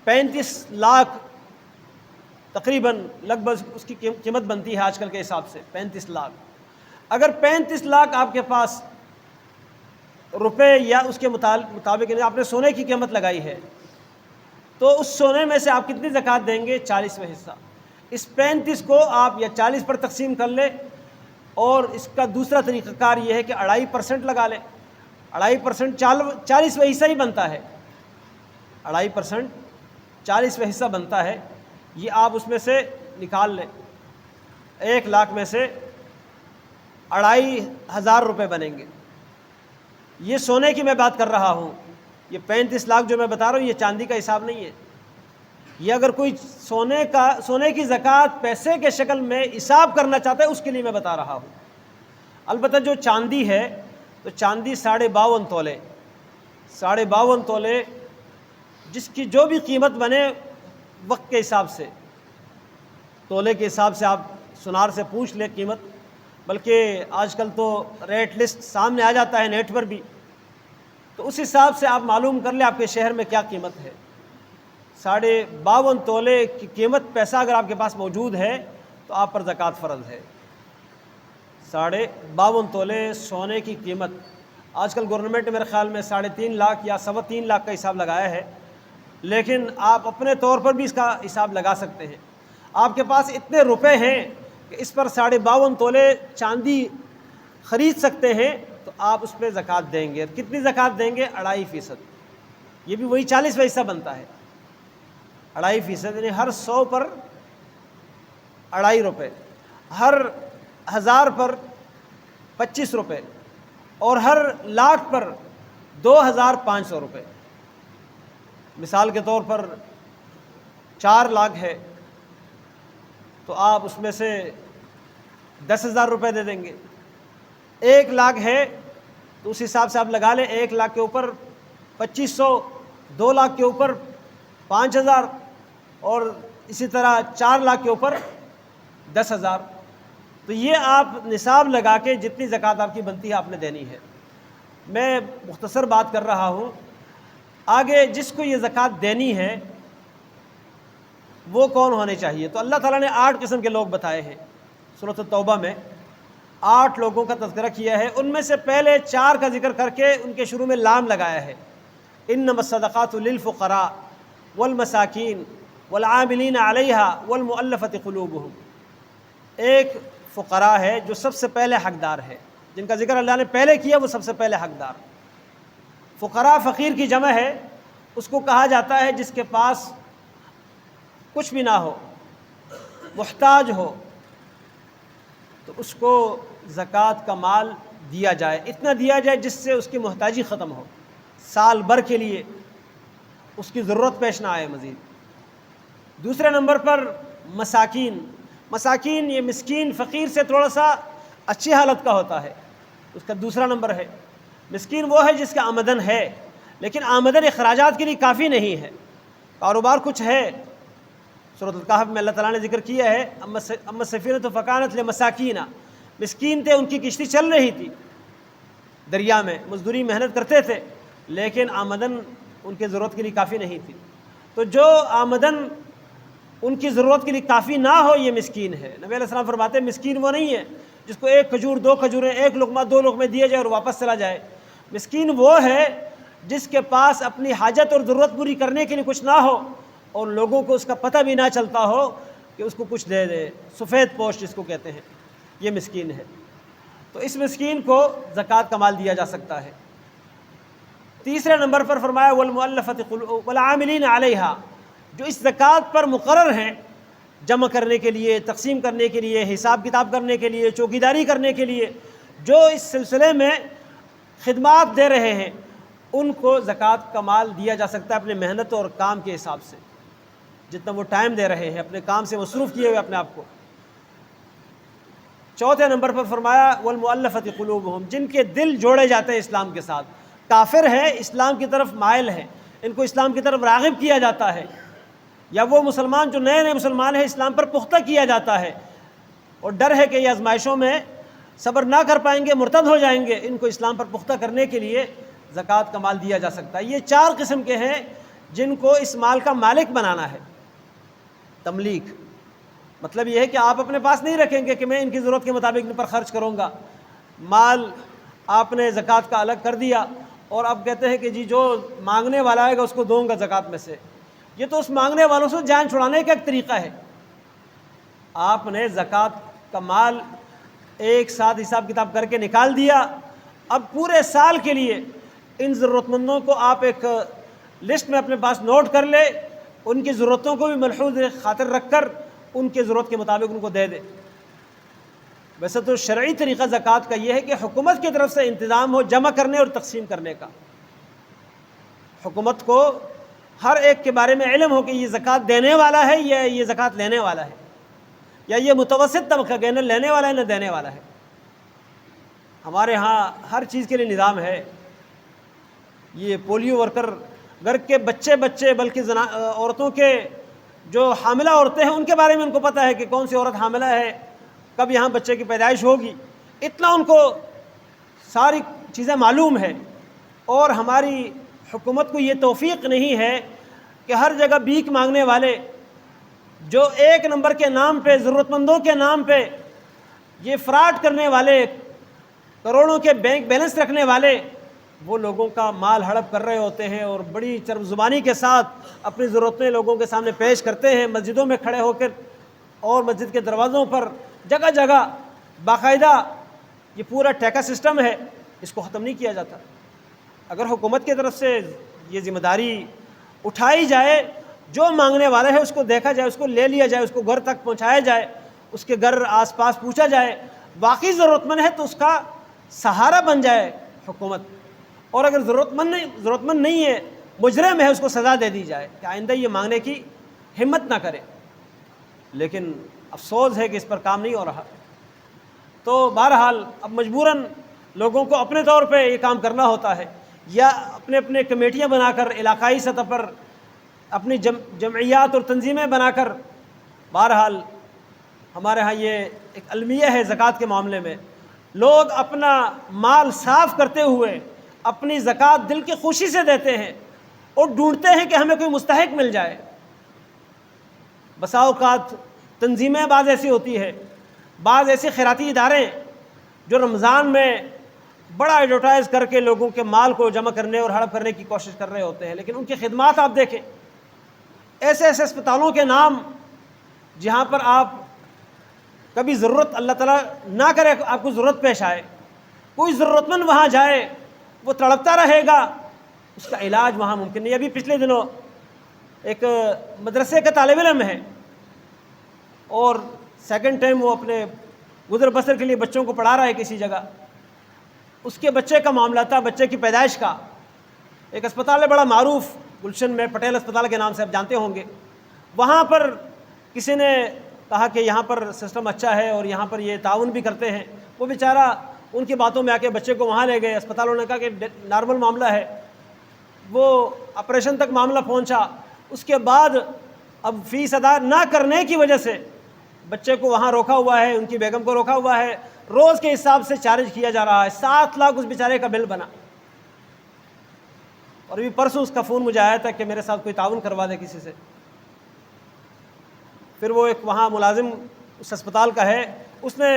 35 لاکھ تقریباً لگ بھگ اس کی قیمت بنتی ہے آج کل کے حساب سے 35 لاکھ۔ اگر 35 لاکھ آپ کے پاس روپے یا اس کے مطابق آپ نے سونے کی قیمت لگائی ہے تو اس سونے میں سے آپ کتنی زکوٰۃ دیں گے؟ 40واں حصہ۔ اس 35 کو آپ یا 40 پر تقسیم کر لیں، اور اس کا دوسرا طریقہ کار یہ ہے کہ 2.5% لگا لیں۔ 2.5% 40واں حصہ ہی بنتا ہے، 2.5% 40واں حصہ بنتا ہے۔ یہ آپ اس میں سے نکال لیں، 1 لاکھ میں سے 2,500 روپے بنیں گے۔ یہ سونے کی میں بات کر رہا ہوں، یہ 35 لاکھ جو میں بتا رہا ہوں یہ چاندی کا حساب نہیں ہے۔ یہ اگر کوئی سونے کی زکوٰۃ پیسے کے شکل میں حساب کرنا چاہتا ہے اس کے لیے میں بتا رہا ہوں۔ البتہ جو چاندی ہے تو چاندی 52.5 تولے، 52.5 تولے جس کی جو بھی قیمت بنے وقت کے حساب سے، تولے کے حساب سے آپ سنار سے پوچھ لیں قیمت، بلکہ آج کل تو ریٹ لسٹ سامنے آ جاتا ہے نیٹ پر بھی، تو اس حساب سے آپ معلوم کر لیں آپ کے شہر میں کیا قیمت ہے۔ 52.5 تولے کی قیمت پیسہ اگر آپ کے پاس موجود ہے تو آپ پر زکوٰۃ فرض ہے۔ 52.5 تولے سونے کی قیمت، آج کل گورنمنٹ نے میرے خیال میں 3.5 لاکھ یا 3.25 لاکھ کا حساب لگایا ہے، لیکن آپ اپنے طور پر بھی اس کا حساب لگا سکتے ہیں۔ آپ کے پاس اتنے روپے ہیں کہ اس پر 52.5 تولے چاندی خرید سکتے ہیں تو آپ اس پہ زکوٰۃ دیں گے۔ کتنی زکوٰۃ دیں گے؟ 2.5%۔ یہ بھی وہی 40واں حصہ بنتا ہے، 2.5%، یعنی ہر 100 پر 2.5 روپے، ہر 1000 پر 25 روپے، اور ہر لاکھ پر 2,500 روپے۔ مثال کے طور پر 4 لاکھ ہے تو آپ اس میں سے 10,000 روپے دے دیں گے۔ 1 لاکھ ہے تو اس حساب سے آپ لگا لیں، 1 لاکھ کے اوپر 2500، 2 لاکھ کے اوپر 5,000، اور اسی طرح 4 لاکھ کے اوپر 10,000۔ تو یہ آپ نصاب لگا کے جتنی زکوٰۃ آپ کی بنتی ہے آپ نے دینی ہے۔ میں مختصر بات کر رہا ہوں، آگے جس کو یہ زکوٰۃ دینی ہے وہ کون ہونے چاہیے؟ تو اللہ تعالیٰ نے 8 قسم کے لوگ بتائے ہیں سورۃ التوبہ میں، 8 لوگوں کا تذکرہ کیا ہے۔ ان میں سے پہلے 4 کا ذکر کر کے ان کے شروع میں لام لگایا ہے، انما الصدقات للفقراء والمساکین والعاملین علیہا والمؤلفۃ قلوبہم۔ ایک فقراء ہے جو سب سے پہلے حقدار ہے، جن کا ذکر اللہ نے پہلے کیا، وہ سب سے پہلے حقدار۔ فقراء فقیر کی جمع ہے، اس کو کہا جاتا ہے جس کے پاس کچھ بھی نہ ہو، محتاج ہو، تو اس کو زکوٰۃ کا مال دیا جائے، اتنا دیا جائے جس سے اس کی محتاجی ختم ہو۔ سال بھر کے لیے اس کی ضرورت پیش نہ آئے مزید۔ دوسرے نمبر پر مساکین، مساکین یہ مسکین فقیر سے تھوڑا سا اچھی حالت کا ہوتا ہے، اس کا دوسرا نمبر ہے۔ مسکین وہ ہے جس کا آمدن ہے لیکن آمدن اخراجات کے لیے کافی نہیں ہے، کاروبار کچھ ہے۔ سورۃ الکہف میں اللہ تعالیٰ نے ذکر کیا ہے اما السفینۃ فکانت لمساکین، مسکین تھے، ان کی کشتی چل رہی تھی دریا میں، مزدوری محنت کرتے تھے لیکن آمدن ان کی ضرورت کے لیے کافی نہیں تھی۔ تو جو آمدن ان کی ضرورت کے لیے کافی نہ ہو یہ مسکین ہے۔ نبی علیہ السلام فرماتے ہیں مسکین وہ نہیں ہے جس کو ایک کھجور، دو کھجوریں، ایک لقمہ، دو لقمے دیے جائے اور واپس چلا جائے۔ مسکین وہ ہے جس کے پاس اپنی حاجت اور ضرورت پوری کرنے کے لیے کچھ نہ ہو اور لوگوں کو اس کا پتہ بھی نہ چلتا ہو کہ اس کو کچھ دے دے، سفید پوش جس کو کہتے ہیں، یہ مسکین ہے۔ تو اس مسکین کو زکوٰۃ کا مال دیا جا سکتا ہے۔ تیسرے نمبر پر فرمایا والمؤلفۃ قلوبہم والعاملین علیہا، جو اس زکوٰۃ پر مقرر ہیں جمع کرنے کے لیے، تقسیم کرنے کے لیے، حساب کتاب کرنے کے لیے، چوکیداری کرنے کے لیے، جو اس سلسلے میں خدمات دے رہے ہیں ان کو زکوٰۃ کا مال دیا جا سکتا ہے اپنے محنت اور کام کے حساب سے، جتنا وہ ٹائم دے رہے ہیں، اپنے کام سے مصروف کیے ہوئے اپنے آپ کو۔ چوتھے نمبر پر فرمایا والمؤلفۃ قلوبہم، جن کے دل جوڑے جاتے ہیں اسلام کے ساتھ، کافر ہے اسلام کی طرف مائل ہے، ان کو اسلام کی طرف راغب کیا جاتا ہے، یا وہ مسلمان جو نئے نئے مسلمان ہیں اسلام پر پختہ کیا جاتا ہے اور ڈر ہے کہ یہ آزمائشوں میں صبر نہ کر پائیں گے، مرتد ہو جائیں گے، ان کو اسلام پر پختہ کرنے کے لیے زکوٰۃ کا مال دیا جا سکتا ہے۔ یہ چار قسم کے ہیں جن کو اس مال کا مالک بنانا ہے۔ تملیک مطلب یہ ہے کہ آپ اپنے پاس نہیں رکھیں گے کہ میں ان کی ضرورت کے مطابق ان پر خرچ کروں گا۔ مال آپ نے زکوٰۃ کا الگ کر دیا اور اب کہتے ہیں کہ جی جو مانگنے والا آئے گا اس کو دوں گا زکوٰۃ میں سے، یہ تو اس مانگنے والوں سے جان چھڑانے کا ایک طریقہ ہے۔ آپ نے زکوٰۃ کا مال ایک ساتھ حساب کتاب کر کے نکال دیا، اب پورے سال کے لیے ان ضرورت مندوں کو آپ ایک لسٹ میں اپنے پاس نوٹ کر لے، ان کی ضرورتوں کو بھی ملحوظ خاطر رکھ کر ان کے ضرورت کے مطابق ان کو دے دے۔ ویسے تو شرعی طریقہ زکوٰۃ کا یہ ہے کہ حکومت کی طرف سے انتظام ہو جمع کرنے اور تقسیم کرنے کا، حکومت کو ہر ایک کے بارے میں علم ہو کہ یہ زکوٰۃ دینے والا ہے یا یہ زکوٰۃ لینے والا ہے، یا یہ متوسط طبقہ کہ نہ لینے والا ہے نہ دینے والا ہے۔ ہمارے ہاں ہر چیز کے لیے نظام ہے۔ یہ پولیو ورکر گھر کے بچے بلکہ عورتوں کے جو حاملہ عورتیں ہیں ان کے بارے میں ان کو پتہ ہے کہ کون سی عورت حاملہ ہے، کب یہاں بچے کی پیدائش ہوگی، اتنا ان کو ساری چیزیں معلوم ہے۔ اور ہماری حکومت کو یہ توفیق نہیں ہے کہ ہر جگہ بھیک مانگنے والے، جو ایک نمبر کے نام پہ، ضرورت مندوں کے نام پہ یہ فراڈ کرنے والے، کروڑوں کے بینک بیلنس رکھنے والے، وہ لوگوں کا مال ہڑپ کر رہے ہوتے ہیں اور بڑی چرب زبانی کے ساتھ اپنی ضرورتیں لوگوں کے سامنے پیش کرتے ہیں، مسجدوں میں کھڑے ہو کر اور مسجد کے دروازوں پر جگہ جگہ باقاعدہ یہ پورا ٹیکا سسٹم ہے، اس کو ختم نہیں کیا جاتا۔ اگر حکومت کی طرف سے یہ ذمہ داری اٹھائی جائے، جو مانگنے والا ہے اس کو دیکھا جائے، اس کو لے لیا جائے، اس کو گھر تک پہنچایا جائے، اس کے گھر آس پاس پوچھا جائے، واقعی ضرورت مند ہے تو اس کا سہارا بن جائے حکومت، اور اگر ضرورت مند نہیں ہے، مجرم ہے، اس کو سزا دے دی جائے کہ آئندہ یہ مانگنے کی ہمت نہ کرے۔ لیکن افسوس ہے کہ اس پر کام نہیں ہو رہا۔ تو بہرحال اب مجبوراً لوگوں کو اپنے طور پہ یہ کام کرنا ہوتا ہے، یا اپنے اپنے کمیٹیاں بنا کر علاقائی سطح پر اپنی جمعیات اور تنظیمیں بنا کر، بہرحال ہمارے ہاں یہ ایک المیہ ہے زکوٰۃ کے معاملے میں، لوگ اپنا مال صاف کرتے ہوئے اپنی زکوٰۃ دل کی خوشی سے دیتے ہیں اور ڈھونڈتے ہیں کہ ہمیں کوئی مستحق مل جائے۔ بسا اوقات تنظیمیں بعض ایسی ہوتی ہے، بعض ایسے خیراتی ادارے جو رمضان میں بڑا ایڈورٹائز کر کے لوگوں کے مال کو جمع کرنے اور ہڑپ کرنے کی کوشش کر رہے ہوتے ہیں، لیکن ان کی خدمات آپ دیکھیں، ایسے ایسے اسپتالوں کے نام جہاں پر آپ کبھی ضرورت، اللہ تعالیٰ نہ کرے آپ کو ضرورت پیش آئے، کوئی ضرورت مند وہاں جائے، وہ تڑپتا رہے گا، اس کا علاج وہاں ممکن نہیں۔ ابھی پچھلے دنوں ایک مدرسے کا طالب علم ہے اور سیکنڈ ٹائم وہ اپنے گزر بسر کے لیے بچوں کو پڑھا رہا ہے کسی جگہ، اس کے بچے کا معاملہ تھا، بچے کی پیدائش کا، ایک اسپتال ہے بڑا معروف گلشن میں، پٹیل اسپتال کے نام سے آپ جانتے ہوں گے. وہاں پر کسی نے کہا کہ یہاں پر سسٹم اچھا ہے اور یہاں پر یہ تعاون بھی کرتے ہیں. وہ بیچارہ ان کی باتوں میں آ کے بچے کو وہاں لے گئے. اسپتالوں نے کہا کہ نارمل معاملہ ہے. وہ آپریشن تک معاملہ پہنچا. اس کے بعد اب فیس ادا نہ کرنے کی وجہ سے بچے کو وہاں روکا ہوا ہے، ان کی بیگم کو روکا ہوا ہے. روز کے حساب سے چارج کیا جا رہا ہے. 7 لاکھ اس بیچارے کا بل بنا. اور ابھی پرسوں اس کا فون مجھے آیا تھا کہ میرے ساتھ کوئی تعاون کروا دے کسی سے. پھر وہ ایک وہاں ملازم اس اسپتال کا ہے، اس نے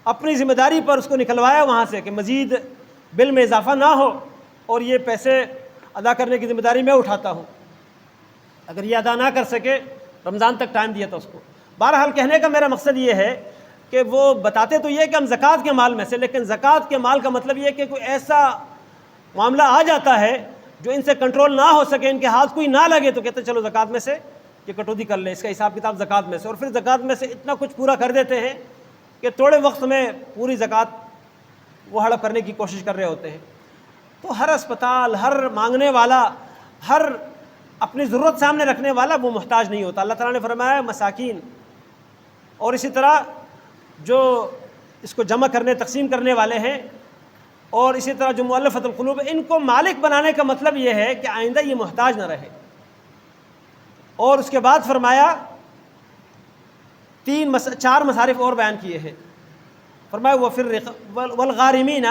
اپنی ذمہ داری پر اس کو نکلوایا وہاں سے کہ مزید بل میں اضافہ نہ ہو اور یہ پیسے ادا کرنے کی ذمہ داری میں اٹھاتا ہوں. اگر یہ ادا نہ کر سکے، رمضان تک ٹائم دیا تھا اس کو. بہرحال کہنے کا میرا مقصد یہ ہے کہ وہ بتاتے تو یہ کہ ہم زکوٰۃ کے مال میں سے، لیکن زکوٰۃ کے مال کا مطلب یہ کہ کوئی ایسا معاملہ آ جاتا ہے جو ان سے کنٹرول نہ ہو سکے، ان کے ہاتھ کوئی نہ لگے، تو کہتے چلو زکوٰۃ میں سے یہ کٹوتی کر لیں، اس کا حساب کتاب زکوٰۃ میں سے. اور پھر زکوٰۃ میں سے اتنا کچھ پورا کر دیتے ہیں کہ تھوڑے وقت میں پوری زکوٰۃ وہ ہڑپ کرنے کی کوشش کر رہے ہوتے ہیں. تو ہر اسپتال، ہر مانگنے والا، ہر اپنی ضرورت سامنے رکھنے والا وہ محتاج نہیں ہوتا. اللہ تعالیٰ نے فرمایا مساکین، اور اسی طرح جو اس کو جمع کرنے تقسیم کرنے والے ہیں، اور اسی طرح جو مؤلفۃ القلوب، ان کو مالک بنانے کا مطلب یہ ہے کہ آئندہ یہ محتاج نہ رہے. اور اس کے بعد فرمایا 4 مصارف اور بیان کیے ہیں. فرمایا والغارمین،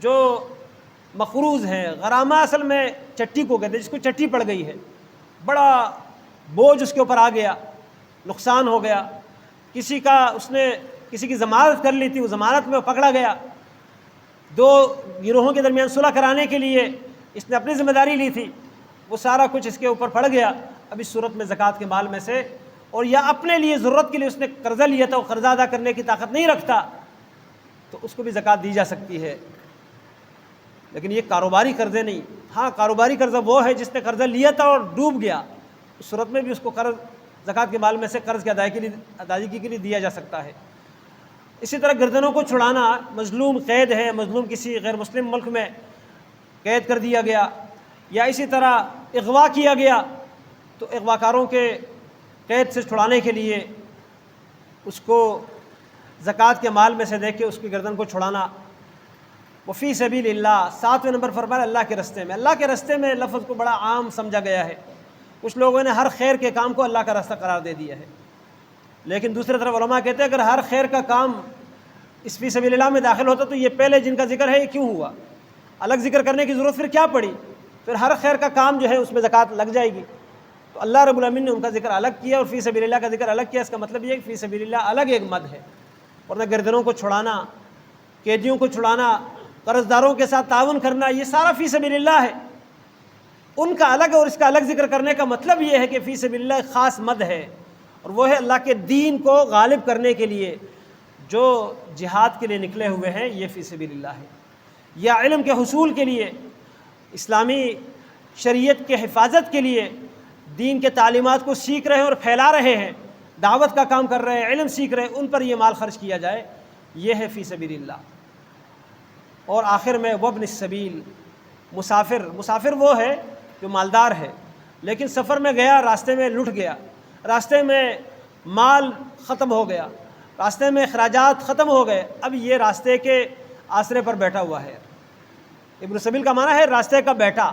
جو مقروض ہیں. غرامہ اصل میں چٹی کو کہتے ہیں، جس کو چٹی پڑ گئی ہے، بڑا بوجھ اس کے اوپر آ گیا، نقصان ہو گیا. کسی کا اس نے کسی کی ضمانت کر لی تھی، وہ ضمانت میں پکڑا گیا. 2 گروہوں کے درمیان صلح کرانے کے لیے اس نے اپنی ذمہ داری لی تھی، وہ سارا کچھ اس کے اوپر پڑ گیا. اب اس صورت میں زکوٰۃ کے مال میں سے، اور یا اپنے لیے ضرورت کے لیے اس نے قرضہ لیا تھا، وہ قرضہ ادا کرنے کی طاقت نہیں رکھتا، تو اس کو بھی زکوٰۃ دی جا سکتی ہے. لیکن یہ کاروباری قرضے نہیں. ہاں، کاروباری قرضہ وہ ہے جس نے قرضہ لیا تھا اور ڈوب گیا، اس صورت میں بھی اس کو قرض زکوٰۃ کے مال میں سے قرض کی ادائیگی کے لیے دیا جا سکتا ہے. اسی طرح گردنوں کو چھڑانا، مظلوم قید ہے، مظلوم کسی غیر مسلم ملک میں قید کر دیا گیا، یا اسی طرح اغوا کیا گیا، تو اغوا کاروں کے قید سے چھڑانے کے لیے اس کو زکوٰۃ کے مال میں سے دے کے اس کی گردن کو چھڑانا. وفی سبیل اللہ، 7ویں نمبر فرمایا اللہ کے راستے میں. اللہ کے راستے میں لفظ کو بڑا عام سمجھا گیا ہے. کچھ لوگوں نے ہر خیر کے کام کو اللہ کا راستہ قرار دے دیا ہے، لیکن دوسری طرف علماء کہتے ہیں اگر ہر خیر کا کام اس فی سبیل اللہ میں داخل ہوتا تو یہ پہلے جن کا ذکر ہے یہ کیوں ہوا؟ الگ ذکر کرنے کی ضرورت پھر کیا پڑی؟ پھر ہر خیر کا کام جو ہے اس میں زکوٰۃ لگ جائے گی. تو اللہ رب العالمین نے ان کا ذکر الگ کیا اور فی سبیل اللہ کا ذکر الگ کیا. اس کا مطلب یہ ہے کہ فی سبیل اللہ الگ ایک مد ہے، ورنہ گردنوں کو چھڑانا، قیدیوں کو چھڑانا، قرض داروں کے ساتھ تعاون کرنا، یہ سارا فی سبیل اللہ ہے. ان کا الگ اور اس کا الگ ذکر کرنے کا مطلب یہ ہے کہ فی سبیل اللہ ایک خاص مد ہے، اور وہ ہے اللہ کے دین کو غالب کرنے کے لیے جو جہاد کے لیے نکلے ہوئے ہیں، یہ فی سبیل اللہ ہے. یا علم کے حصول کے لیے، اسلامی شریعت کے حفاظت کے لیے، دین کے تعلیمات کو سیکھ رہے ہیں اور پھیلا رہے ہیں، دعوت کا کام کر رہے ہیں، علم سیکھ رہے ہیں، ان پر یہ مال خرچ کیا جائے، یہ ہے فی سبیل اللہ. اور آخر میں وابن السبیل، مسافر وہ ہے جو مالدار ہے لیکن سفر میں گیا، راستے میں لٹ گیا، راستے میں مال ختم ہو گیا، راستے میں اخراجات ختم ہو گئے، اب یہ راستے کے آسرے پر بیٹھا ہوا ہے. ابن السبیل کا معنی ہے راستے کا بیٹا.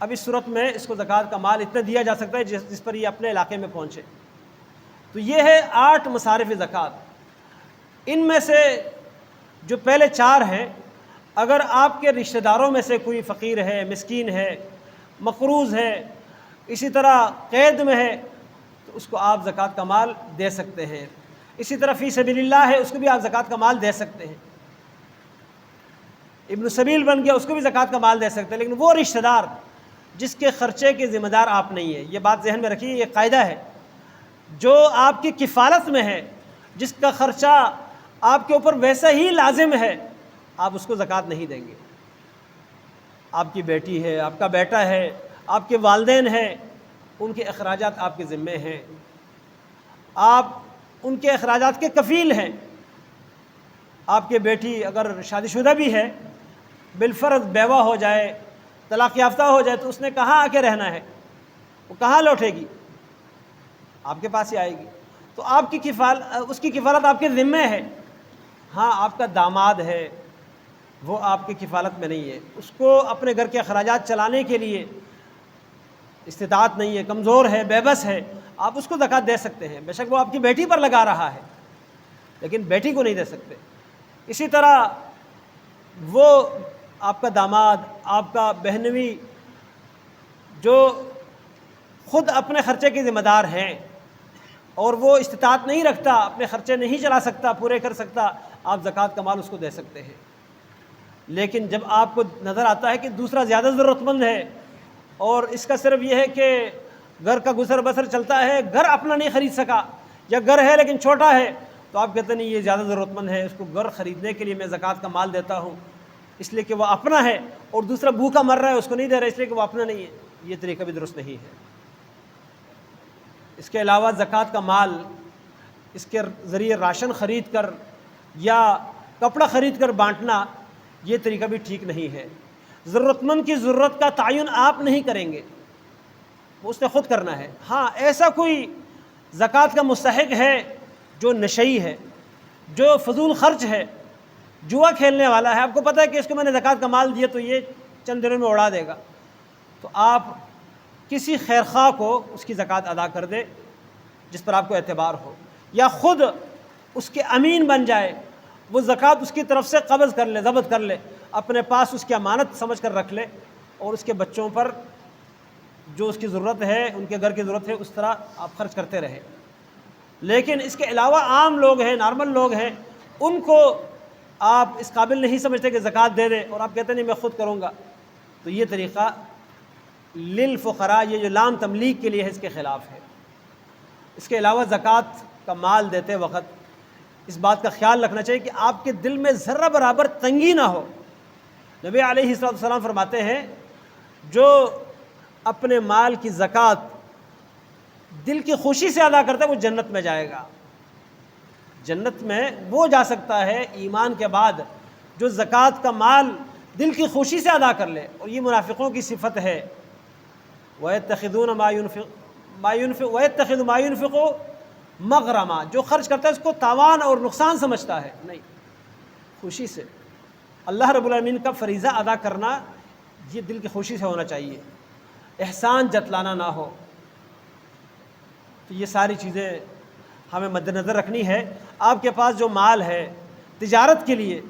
اب اس صورت میں اس کو زکوٰۃ کا مال اتنا دیا جا سکتا ہے جس پر یہ اپنے علاقے میں پہنچے. تو یہ ہے 8 مصارف زکوٰۃ. ان میں سے جو پہلے 4 ہیں، اگر آپ کے رشتہ داروں میں سے کوئی فقیر ہے، مسکین ہے، مقروض ہے، اسی طرح قید میں ہے، تو اس کو آپ زکوٰۃ کا مال دے سکتے ہیں. اسی طرح فی سبیل اللہ ہے، اس کو بھی آپ زکوٰۃ کا مال دے سکتے ہیں. ابن سبیل بن گیا، اس کو بھی زکوٰۃ کا مال دے سکتے ہیں. لیکن وہ رشتہ دار جس کے خرچے کے ذمہ دار آپ نہیں ہیں، یہ بات ذہن میں رکھیے، یہ قاعدہ ہے، جو آپ کی کفالت میں ہے، جس کا خرچہ آپ کے اوپر ویسا ہی لازم ہے، آپ اس کو زکوٰۃ نہیں دیں گے. آپ کی بیٹی ہے، آپ کا بیٹا ہے، آپ کے والدین ہیں، ان کے اخراجات آپ کے ذمے ہیں، آپ ان کے اخراجات کے کفیل ہیں. آپ کی بیٹی اگر شادی شدہ بھی ہے، بالفرض بیوہ ہو جائے طلاق یافتہ ہو جائے تو اس نے کہاں آ کے رہنا ہے؟ وہ کہاں لوٹے گی؟ آپ کے پاس ہی آئے گی۔ تو آپ کی اس کی کفالت آپ کے ذمے ہے۔ ہاں آپ کا داماد ہے وہ آپ کی کفالت میں نہیں ہے، اس کو اپنے گھر کے اخراجات چلانے کے لیے استطاعت نہیں ہے، کمزور ہے، بے بس ہے، آپ اس کو زکوٰۃ دے سکتے ہیں، بے شک وہ آپ کی بیٹی پر لگا رہا ہے لیکن بیٹی کو نہیں دے سکتے۔ اسی طرح وہ آپ کا داماد، آپ کا بہنوئی جو خود اپنے خرچے کے ذمہ دار ہیں اور وہ استطاعت نہیں رکھتا، اپنے خرچے نہیں چلا سکتا، پورے کر سکتا، آپ زکوٰۃ کا مال اس کو دے سکتے ہیں۔ لیکن جب آپ کو نظر آتا ہے کہ دوسرا زیادہ ضرورت مند ہے اور اس کا صرف یہ ہے کہ گھر کا گزر بسر چلتا ہے، گھر اپنا نہیں خرید سکا، یا گھر ہے لیکن چھوٹا ہے، تو آپ کہتے ہیں نہیں یہ زیادہ ضرورت مند ہے، اس کو گھر خریدنے کے لیے میں زکوٰۃ کا مال دیتا ہوں، اس لیے کہ وہ اپنا ہے، اور دوسرا بھوکا مر رہا ہے اس کو نہیں دے رہا اس لیے کہ وہ اپنا نہیں ہے۔ یہ طریقہ بھی درست نہیں ہے۔ اس کے علاوہ زکوٰۃ کا مال اس کے ذریعے راشن خرید کر یا کپڑا خرید کر بانٹنا، یہ طریقہ بھی ٹھیک نہیں ہے۔ ضرورت مند کی ضرورت کا تعین آپ نہیں کریں گے، وہ اس نے خود کرنا ہے۔ ہاں ایسا کوئی زکوٰۃ کا مستحق ہے جو نشئی ہے، جو فضول خرچ ہے، جوا کھیلنے والا ہے، آپ کو پتہ ہے کہ اس کو میں نے زکوٰۃ کا مال دیا تو یہ چند دنوں میں اڑا دے گا، تو آپ کسی خیر خواہ کو اس کی زکوٰۃ ادا کر دے جس پر آپ کو اعتبار ہو، یا خود اس کے امین بن جائے، وہ زکوٰۃ اس کی طرف سے قبض کر لے، ضبط کر لے، اپنے پاس اس کی امانت سمجھ کر رکھ لے، اور اس کے بچوں پر جو اس کی ضرورت ہے، ان کے گھر کی ضرورت ہے، اس طرح آپ خرچ کرتے رہیں۔ لیکن اس کے علاوہ عام لوگ ہیں، نارمل لوگ ہیں، ان کو آپ اس قابل نہیں سمجھتے کہ زکوٰۃ دے دیں، اور آپ کہتے ہیں نہیں میں خود کروں گا، تو یہ طریقہ للفقراء، یہ جو لام تملیغ کے لیے ہے، اس کے خلاف ہے۔ اس کے علاوہ زکوٰۃ کا مال دیتے وقت اس بات کا خیال رکھنا چاہیے کہ آپ کے دل میں ذرہ برابر تنگی نہ ہو۔ نبی علیہ السلام فرماتے ہیں جو اپنے مال کی زکوٰۃ دل کی خوشی سے ادا کرتا ہے وہ جنت میں جائے گا۔ جنت میں وہ جا سکتا ہے ایمان کے بعد جو زکوٰۃ کا مال دل کی خوشی سے ادا کر لے، اور یہ منافقوں کی صفت ہے۔ وَيَتَّخِذُونَ مَا يُنْفِقُ مغرما، جو خرچ کرتا ہے اس کو تاوان اور نقصان سمجھتا ہے، نہیں، خوشی سے۔ اللہ رب العالمین کا فریضہ ادا کرنا یہ دل کی خوشی سے ہونا چاہیے، احسان جتلانا نہ ہو۔ تو یہ ساری چیزیں ہمیں مد نظر رکھنی ہے۔ آپ کے پاس جو مال ہے تجارت کے لیے،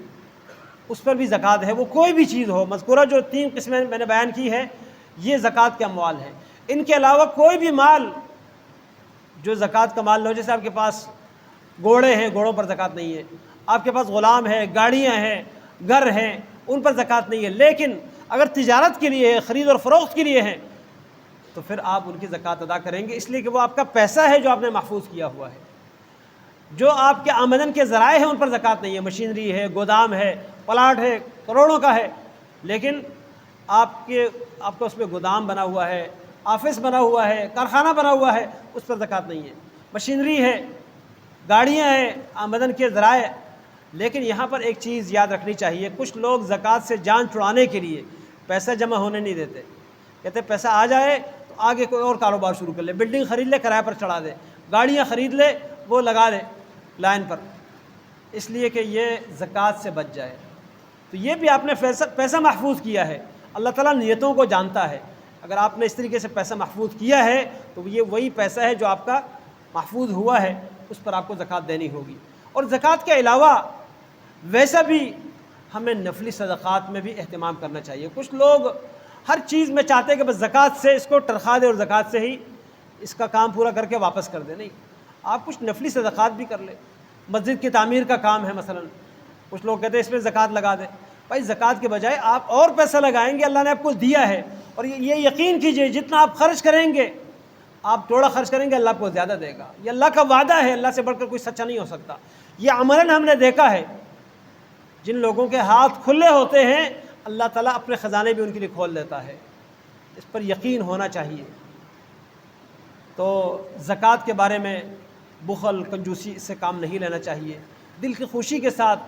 اس پر بھی زکوٰۃ ہے، وہ کوئی بھی چیز ہو، مذکورہ جو 3 قسمیں میں نے بیان کی ہے یہ زکوٰۃ کے اموال ہیں۔ ان کے علاوہ کوئی بھی مال جو زکوٰۃ کا مال نہ ہو، جیسے آپ کے پاس گھوڑے ہیں، گھوڑوں پر زکوٰۃ نہیں ہے، آپ کے پاس غلام ہے، گاڑیاں ہیں، گھر ہیں، ان پر زکوٰۃ نہیں ہے، لیکن اگر تجارت کے لیے ہے، خرید اور فروخت کے لیے ہیں، تو پھر آپ ان کی زکوٰۃ ادا کریں گے، اس لیے کہ وہ آپ کا پیسہ ہے جو آپ نے محفوظ کیا ہوا ہے۔ جو آپ کے آمدن کے ذرائع ہیں ان پر زکوٰۃ نہیں ہے، مشینری ہے، گودام ہے، پلاٹ ہے، کروڑوں کا ہے، لیکن آپ کا اس میں گودام بنا ہوا ہے، آفس بنا ہوا ہے، کارخانہ بنا ہوا ہے، اس پر زکوٰۃ نہیں ہے۔ مشینری ہے، گاڑیاں ہیں، آمدن کے ذرائع۔ لیکن یہاں پر ایک چیز یاد رکھنی چاہیے، کچھ لوگ زکوٰۃ سے جان چھڑانے کے لیے پیسہ جمع ہونے نہیں دیتے، کہتے ہیں پیسہ آ جائے تو آگے کوئی اور کاروبار شروع کر لے، بلڈنگ خرید لے، کرایہ پر چڑھا دے، گاڑیاں خرید لے، وہ لگا دے لائن پر، اس لیے کہ یہ زکوٰۃ سے بچ جائے۔ تو یہ بھی آپ نے پیسہ محفوظ کیا ہے، اللہ تعالیٰ نیتوں کو جانتا ہے۔ اگر آپ نے اس طریقے سے پیسہ محفوظ کیا ہے تو یہ وہی پیسہ ہے جو آپ کا محفوظ ہوا ہے، اس پر آپ کو زکوٰۃ دینی ہوگی۔ اور زکوٰۃ کے علاوہ ویسا بھی ہمیں نفلی صدقات میں بھی اہتمام کرنا چاہیے۔ کچھ لوگ ہر چیز میں چاہتے ہیں کہ بس زکوٰۃ سے اس کو ٹرخا دے اور زکوٰۃ سے ہی اس کا کام پورا کر کے واپس کر دے، نہیں، آپ کچھ نفلی صدقات بھی کر لیں۔ مسجد کی تعمیر کا کام ہے مثلا، کچھ لوگ کہتے ہیں اس میں زکوٰۃ لگا دیں، بھائی زکوٰۃ کے بجائے آپ اور پیسہ لگائیں گے، اللہ نے آپ کو دیا ہے، اور یہ یقین کیجئے جتنا آپ خرچ کریں گے، آپ تھوڑا خرچ کریں گے، اللہ آپ کو زیادہ دے گا۔ یہ اللہ کا وعدہ ہے، اللہ سے بڑھ کر کوئی سچا نہیں ہو سکتا۔ یہ عملاً ہم نے دیکھا ہے، جن لوگوں کے ہاتھ کھلے ہوتے ہیں اللہ تعالیٰ اپنے خزانے بھی ان کے لیے کھول دیتا ہے، اس پر یقین ہونا چاہیے۔ تو زکوٰۃ کے بارے میں بخل، کنجوسی سے کام نہیں لینا چاہیے، دل کی خوشی کے ساتھ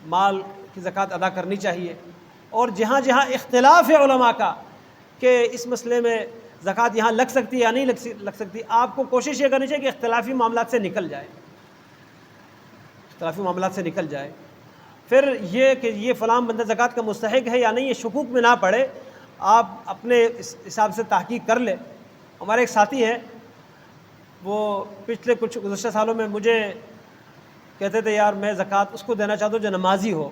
مال کی زکوٰۃ ادا کرنی چاہیے، اور جہاں جہاں اختلاف ہے علماء کا کہ اس مسئلے میں زکوٰۃ یہاں لگ سکتی ہے یا نہیں لگ سکتی، آپ کو کوشش یہ کرنی چاہیے کہ اختلافی معاملات سے نکل جائے، اختلافی معاملات سے نکل جائے۔ پھر یہ کہ یہ فلاں بندہ زکوٰۃ کا مستحق ہے یا نہیں، یہ شکوک میں نہ پڑے، آپ اپنے حساب سے تحقیق کر لیں۔ ہمارے ایک ساتھی ہے، وہ پچھلے کچھ گزشتہ سالوں میں مجھے کہتے تھے یار میں زکوٰۃ اس کو دینا چاہتا ہوں جو نمازی ہو،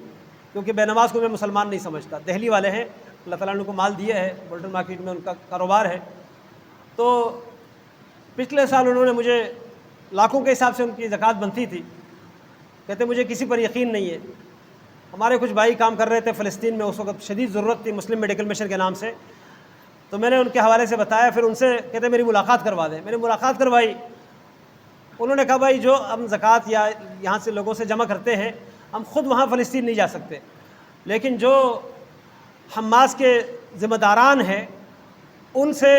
کیونکہ بے نماز کو میں مسلمان نہیں سمجھتا۔ دہلی والے ہیں، اللہ تعالیٰ نے ان کو مال دیا ہے، بولٹن مارکیٹ میں ان کا کاروبار ہے۔ تو پچھلے سال انہوں نے مجھے لاکھوں کے حساب سے ان کی زکوٰۃ بنتی تھی، کہتے مجھے کسی پر یقین نہیں ہے۔ ہمارے کچھ بھائی کام کر رہے تھے فلسطین میں، اس وقت شدید ضرورت تھی مسلم میڈیکل مشن کے نام سے، تو میں نے ان کے حوالے سے بتایا، پھر ان سے کہتے میری ملاقات کروا دیں۔ میں نے ملاقات کروائی، انہوں نے کہا بھائی جو ہم زکوٰۃ یا یہاں سے لوگوں سے جمع کرتے ہیں، ہم خود وہاں فلسطین نہیں جا سکتے، لیکن جو حماس کے ذمہ داران ہیں ان سے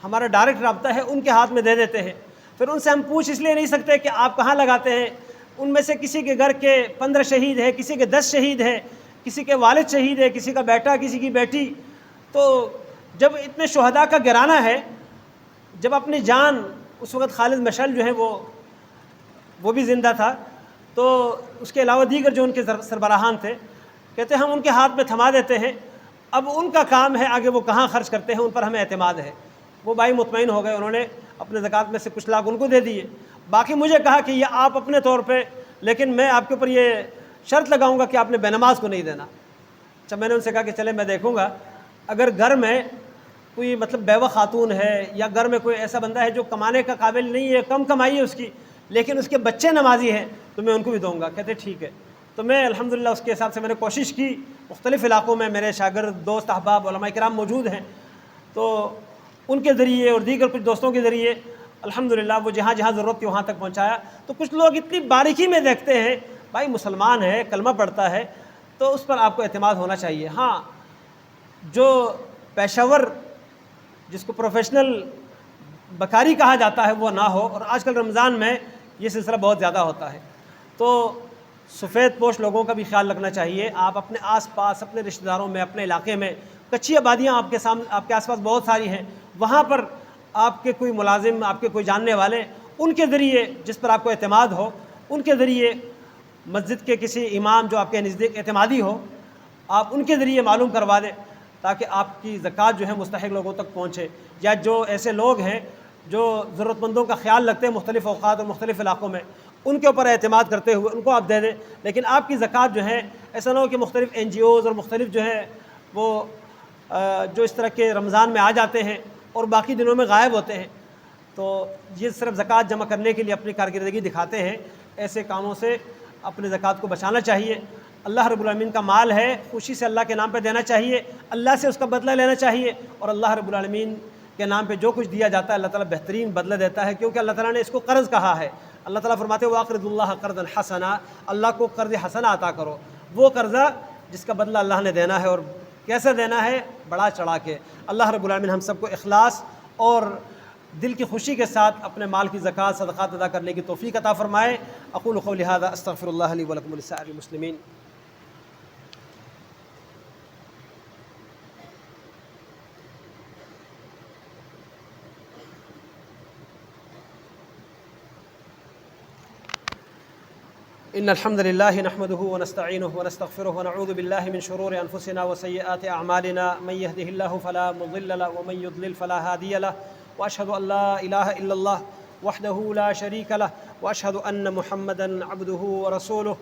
ہمارا ڈائریکٹ رابطہ ہے، ان کے ہاتھ میں دے دیتے ہیں۔ پھر ان سے ہم پوچھ اس لیے نہیں سکتے کہ آپ کہاں لگاتے ہیں، ان میں سے کسی کے گھر کے 15 شہید ہیں، کسی کے 10 شہید ہیں، کسی کے والد شہید ہے، کسی کا بیٹا، کسی کی بیٹی۔ تو جب اتنے شہداء کا گرانہ ہے، جب اپنی جان، اس وقت خالد مشعل جو ہے وہ بھی زندہ تھا، تو اس کے علاوہ دیگر جو ان کے سربراہان تھے، کہتے ہم ان کے ہاتھ میں تھما دیتے ہیں، اب ان کا کام ہے آگے وہ کہاں خرچ کرتے ہیں، ان پر ہمیں اعتماد ہے۔ وہ بھائی مطمئن ہو گئے، انہوں نے اپنے زکوٰۃ میں سے کچھ لاکھ ان کو دے دیے، باقی مجھے کہا کہ یہ آپ اپنے طور پہ، لیکن میں آپ کے اوپر یہ شرط لگاؤں گا کہ آپ نے بے نماز کو نہیں دینا۔ اچھا، میں نے ان سے کہا کہ چلے میں دیکھوں گا، اگر گھر میں کوئی مطلب بیوہ خاتون ہے یا گھر میں کوئی ایسا بندہ ہے جو کمانے کا قابل نہیں ہے، کم کمائی ہے اس کی، لیکن اس کے بچے نمازی ہیں، تو میں ان کو بھی دوں گا۔ کہتے ٹھیک ہے۔ تو میں الحمدللہ اس کے حساب سے میں نے کوشش کی، مختلف علاقوں میں میرے شاگرد، دوست، احباب، علماء کرام موجود ہیں، تو ان کے ذریعے اور دیگر کچھ دوستوں کے ذریعے الحمدللہ وہ جہاں جہاں ضرورت تھی وہاں تک پہنچایا۔ تو کچھ لوگ اتنی باریکی میں دیکھتے ہیں، بھائی مسلمان ہے، کلمہ پڑھتا ہے، تو اس پر آپ کو اعتماد ہونا چاہیے۔ ہاں، جو پیشہ ور، جس کو پروفیشنل بکاری کہا جاتا ہے، وہ نہ ہو۔ اور آج کل رمضان میں یہ سلسلہ بہت زیادہ ہوتا ہے، تو سفید پوش لوگوں کا بھی خیال رکھنا چاہیے۔ آپ اپنے آس پاس، اپنے رشتہ داروں میں، اپنے علاقے میں، کچی آبادیاں آپ کے سامنے، آپ کے آس پاس بہت ساری ہیں، وہاں پر آپ کے کوئی ملازم، آپ کے کوئی جاننے والے، ان کے ذریعے جس پر آپ کو اعتماد ہو، ان کے ذریعے، مسجد کے کسی امام جو آپ کے نزدیک اعتمادی ہو، آپ ان کے ذریعے معلوم کروا دیں، تاکہ آپ کی زکوٰۃ جو ہے مستحق لوگوں تک پہنچے۔ یا جو ایسے لوگ ہیں جو ضرورت مندوں کا خیال رکھتے ہیں مختلف اوقات اور مختلف علاقوں میں، ان کے اوپر اعتماد کرتے ہوئے ان کو آپ دے دیں۔ لیکن آپ کی زکوٰۃ جو ہے ایسا نہ ہو کہ مختلف NGOs اور مختلف جو ہے وہ جو اس طرح کے رمضان میں آ جاتے ہیں اور باقی دنوں میں غائب ہوتے ہیں، تو یہ صرف زکوٰۃ جمع کرنے کے لیے اپنی کارکردگی دکھاتے ہیں۔ ایسے کاموں سے اپنے زکوٰۃ کو بچانا چاہیے۔ اللہ رب العالمین کا مال ہے، خوشی سے اللہ کے نام پہ دینا چاہیے، اللہ سے اس کا بدلہ لینا چاہیے، اور اللہ رب العالمین کے نام پہ جو کچھ دیا جاتا ہے اللہ تعالیٰ بہترین بدلہ دیتا ہے، کیونکہ اللہ تعالیٰ نے اس کو قرض کہا ہے۔ اللہ تعالیٰ فرماتے ہیں وَأَقْرِضُوا اللَّهَ قَرْضًا حَسَنًا، اللہ کو قرض حسنہ عطا کرو، وہ قرضہ جس کا بدلہ اللہ نے دینا ہے، اور کیسے دینا ہے؟ بڑا چڑھا کے۔ اللہ رب العالمین ہم سب کو اخلاص اور دل کی خوشی کے ساتھ اپنے مال کی زکوٰۃ، صدقات ادا کرنے کی توفیق عطا فرمائے۔ اقول قولی ھذا استغفر اللہ لی ولکم ولسائر المسلمین۔ ان الحمد لله نحمده ونستعينه ونستغفره ونعوذ بالله من شرور انفسنا وسيئات اعمالنا، من يهده الله فلا مضل له ومن يضلل فلا هادي له، واشهد ان لا اله الا الله وحده لا شريك له، واشهد ان محمدا عبده ورسوله۔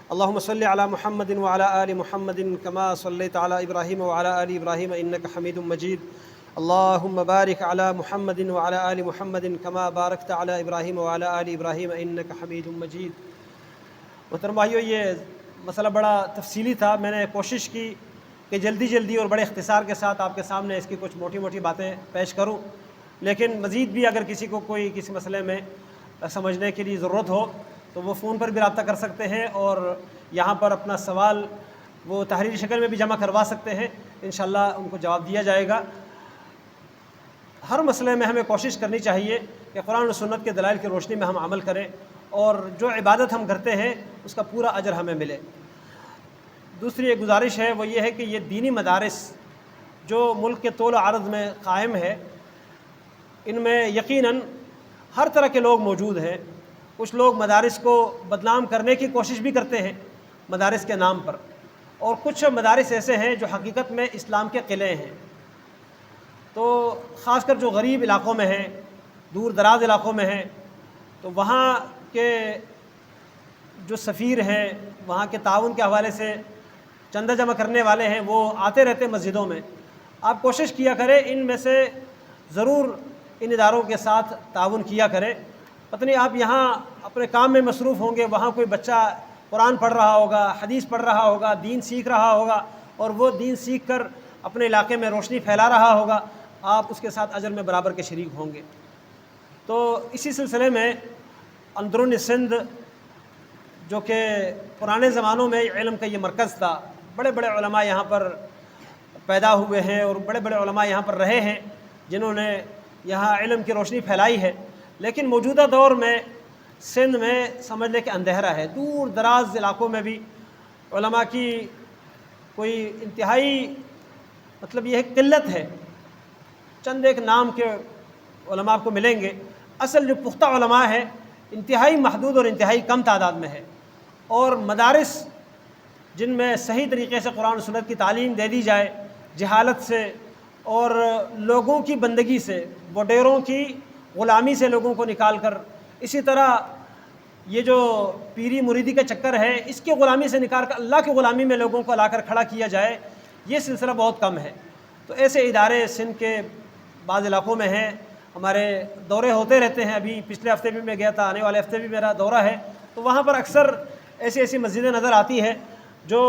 اللهم صل على محمد وعلى ال محمد كما صليت على ابراهيم وعلى ال ابراهيم انك حميد مجيد۔ اللهم بارك على محمد وعلى ال محمد كما باركت على ابراهيم وعلى ال ابراهيم انك حميد مجيد۔ محترم بھائیو، یہ مسئلہ بڑا تفصیلی تھا، میں نے کوشش کی کہ جلدی جلدی اور بڑے اختصار کے ساتھ آپ کے سامنے اس کی کچھ موٹی موٹی باتیں پیش کروں، لیکن مزید بھی اگر کسی کو کوئی کسی مسئلے میں سمجھنے کے لیے ضرورت ہو تو وہ فون پر بھی رابطہ کر سکتے ہیں، اور یہاں پر اپنا سوال وہ تحریری شکل میں بھی جمع کروا سکتے ہیں، انشاءاللہ ان کو جواب دیا جائے گا۔ ہر مسئلے میں ہمیں کوشش کرنی چاہیے کہ قرآن و سنت کے دلائل کی روشنی میں ہم عمل کریں، اور جو عبادت ہم کرتے ہیں اس کا پورا اجر ہمیں ملے۔ دوسری ایک گزارش ہے وہ یہ ہے کہ یہ دینی مدارس جو ملک کے طول و عرض میں قائم ہے، ان میں یقیناً ہر طرح کے لوگ موجود ہیں۔ کچھ لوگ مدارس کو بدنام کرنے کی کوشش بھی کرتے ہیں مدارس کے نام پر، اور کچھ مدارس ایسے ہیں جو حقیقت میں اسلام کے قلعے ہیں۔ تو خاص کر جو غریب علاقوں میں ہیں، دور دراز علاقوں میں ہیں، تو وہاں کے جو سفیر ہیں، وہاں کے تعاون کے حوالے سے چندہ جمع کرنے والے ہیں، وہ آتے رہتے مسجدوں میں۔ آپ کوشش کیا کریں ان میں سے ضرور ان اداروں کے ساتھ تعاون کیا کریں۔ پتہ نہیں آپ یہاں اپنے کام میں مصروف ہوں گے، وہاں کوئی بچہ قرآن پڑھ رہا ہوگا، حدیث پڑھ رہا ہوگا، دین سیکھ رہا ہوگا، اور وہ دین سیکھ کر اپنے علاقے میں روشنی پھیلا رہا ہوگا، آپ اس کے ساتھ اجر میں برابر کے شریک ہوں گے۔ تو اسی سلسلے میں اندرون سندھ جو کہ پرانے زمانوں میں علم کا یہ مرکز تھا، بڑے بڑے علماء یہاں پر پیدا ہوئے ہیں اور بڑے بڑے علماء یہاں پر رہے ہیں جنہوں نے یہاں علم کی روشنی پھیلائی ہے، لیکن موجودہ دور میں سندھ میں سمجھ لے کہ اندھیرا ہے۔ دور دراز علاقوں میں بھی علماء کی کوئی انتہائی مطلب یہ ہے قلت ہے، چند ایک نام کے علماء آپ کو ملیں گے، اصل جو پختہ علماء ہیں انتہائی محدود اور انتہائی کم تعداد میں ہے۔ اور مدارس جن میں صحیح طریقے سے قرآن و سنت کی تعلیم دے دی جائے، جہالت سے اور لوگوں کی بندگی سے، وڈیروں کی غلامی سے لوگوں کو نکال کر، اسی طرح یہ جو پیری مریدی کا چکر ہے اس کے غلامی سے نکال کر اللہ کی غلامی میں لوگوں کو لا کر کھڑا کیا جائے، یہ سلسلہ بہت کم ہے۔ تو ایسے ادارے سندھ کے بعض علاقوں میں ہیں، ہمارے دورے ہوتے رہتے ہیں۔ ابھی پچھلے ہفتے بھی میں گیا تھا، آنے والے ہفتے بھی میرا دورہ ہے، تو وہاں پر اکثر ایسی مسجدیں نظر آتی ہیں جو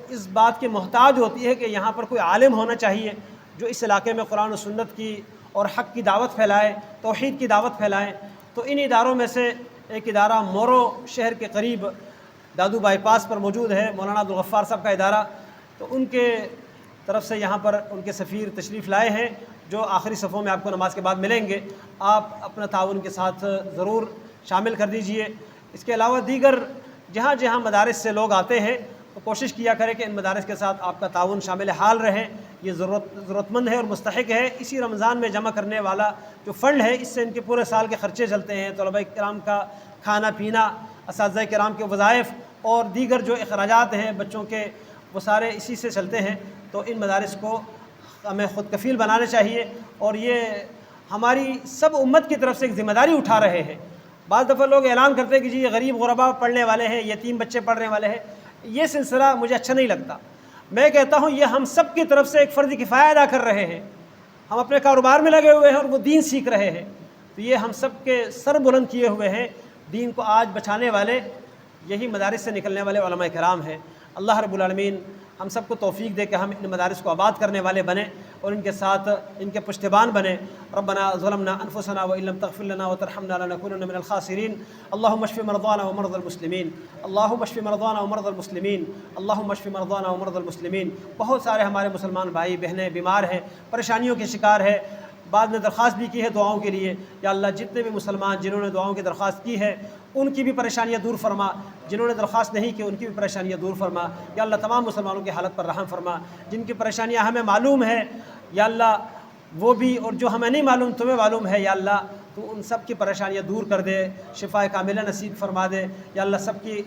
اس بات کی محتاج ہوتی ہے کہ یہاں پر کوئی عالم ہونا چاہیے جو اس علاقے میں قرآن و سنت کی اور حق کی دعوت پھیلائے، توحید کی دعوت پھیلائیں۔ تو ان اداروں میں سے ایک ادارہ مورو شہر کے قریب دادو بائی پاس پر موجود ہے، مولانا عبدالغفار صاحب کا ادارہ۔ تو ان کے طرف سے یہاں پر ان کے سفیر تشریف لائے ہیں جو آخری صفوں میں آپ کو نماز کے بعد ملیں گے۔ آپ اپنا تعاون کے ساتھ ضرور شامل کر دیجئے۔ اس کے علاوہ دیگر جہاں جہاں مدارس سے لوگ آتے ہیں تو کوشش کیا کریں کہ ان مدارس کے ساتھ آپ کا تعاون شامل حال رہے، یہ ضرورت مند ہے اور مستحق ہے۔ اسی رمضان میں جمع کرنے والا جو فنڈ ہے اس سے ان کے پورے سال کے خرچے چلتے ہیں، طلباء کرام کا کھانا پینا، اساتذہ کرام کے وظائف اور دیگر جو اخراجات ہیں بچوں کے، وہ سارے اسی سے چلتے ہیں۔ تو ان مدارس کو ہمیں خود کفیل بنانا چاہیے، اور یہ ہماری سب امت کی طرف سے ایک ذمہ داری اٹھا رہے ہیں۔ بعض دفعہ لوگ اعلان کرتے ہیں کہ جی یہ غریب غربا پڑھنے والے ہیں، یتیم بچے پڑھنے والے ہیں، یہ سلسلہ مجھے اچھا نہیں لگتا۔ میں کہتا ہوں یہ ہم سب کی طرف سے ایک فرض کفایہ ادا کر رہے ہیں۔ ہم اپنے کاروبار میں لگے ہوئے ہیں اور وہ دین سیکھ رہے ہیں، تو یہ ہم سب کے سر بلند کیے ہوئے ہیں۔ دین کو آج بچانے والے یہی مدارس سے نکلنے والے علماء کرام ہیں۔ اللہ رب العالمین ہم سب کو توفیق دے کہ ہم ان مدارس کو آباد کرنے والے بنیں اور ان کے ساتھ ان کے پشتبان بنیں۔ ربنا ظلمنا انفسنا وان لم تغفر لنا وترحمنا لنكونن من الخاسرین۔ اللهم اشف مرضانا ومرضى المسلمین، اللهم اشف مرضانا ومرضى المسلمین، اللهم اشف مرضانا ومرضى المسلمین۔ بہت سارے ہمارے مسلمان بھائی بہنیں بیمار ہیں، پریشانیوں کے شکار ہیں۔ بعد میں درخواست بھی کی ہے دعاؤں کے لیے، یا اللہ جتنے بھی مسلمان جنہوں نے دعاؤں کی درخواست کی ہے ان کی بھی پریشانیاں دور فرما، جنہوں نے درخواست نہیں کی ان کی بھی پریشانیاں دور فرما۔ یا اللہ تمام مسلمانوں کی حالت پر رحم فرما، جن کی پریشانیاں ہمیں معلوم ہے یا اللہ وہ بھی، اور جو ہمیں نہیں معلوم تمہیں معلوم ہے، یا اللہ تو ان سب کی پریشانیاں دور کر دے، شفا کاملہ نصیب فرما دے، یا اللہ سب کی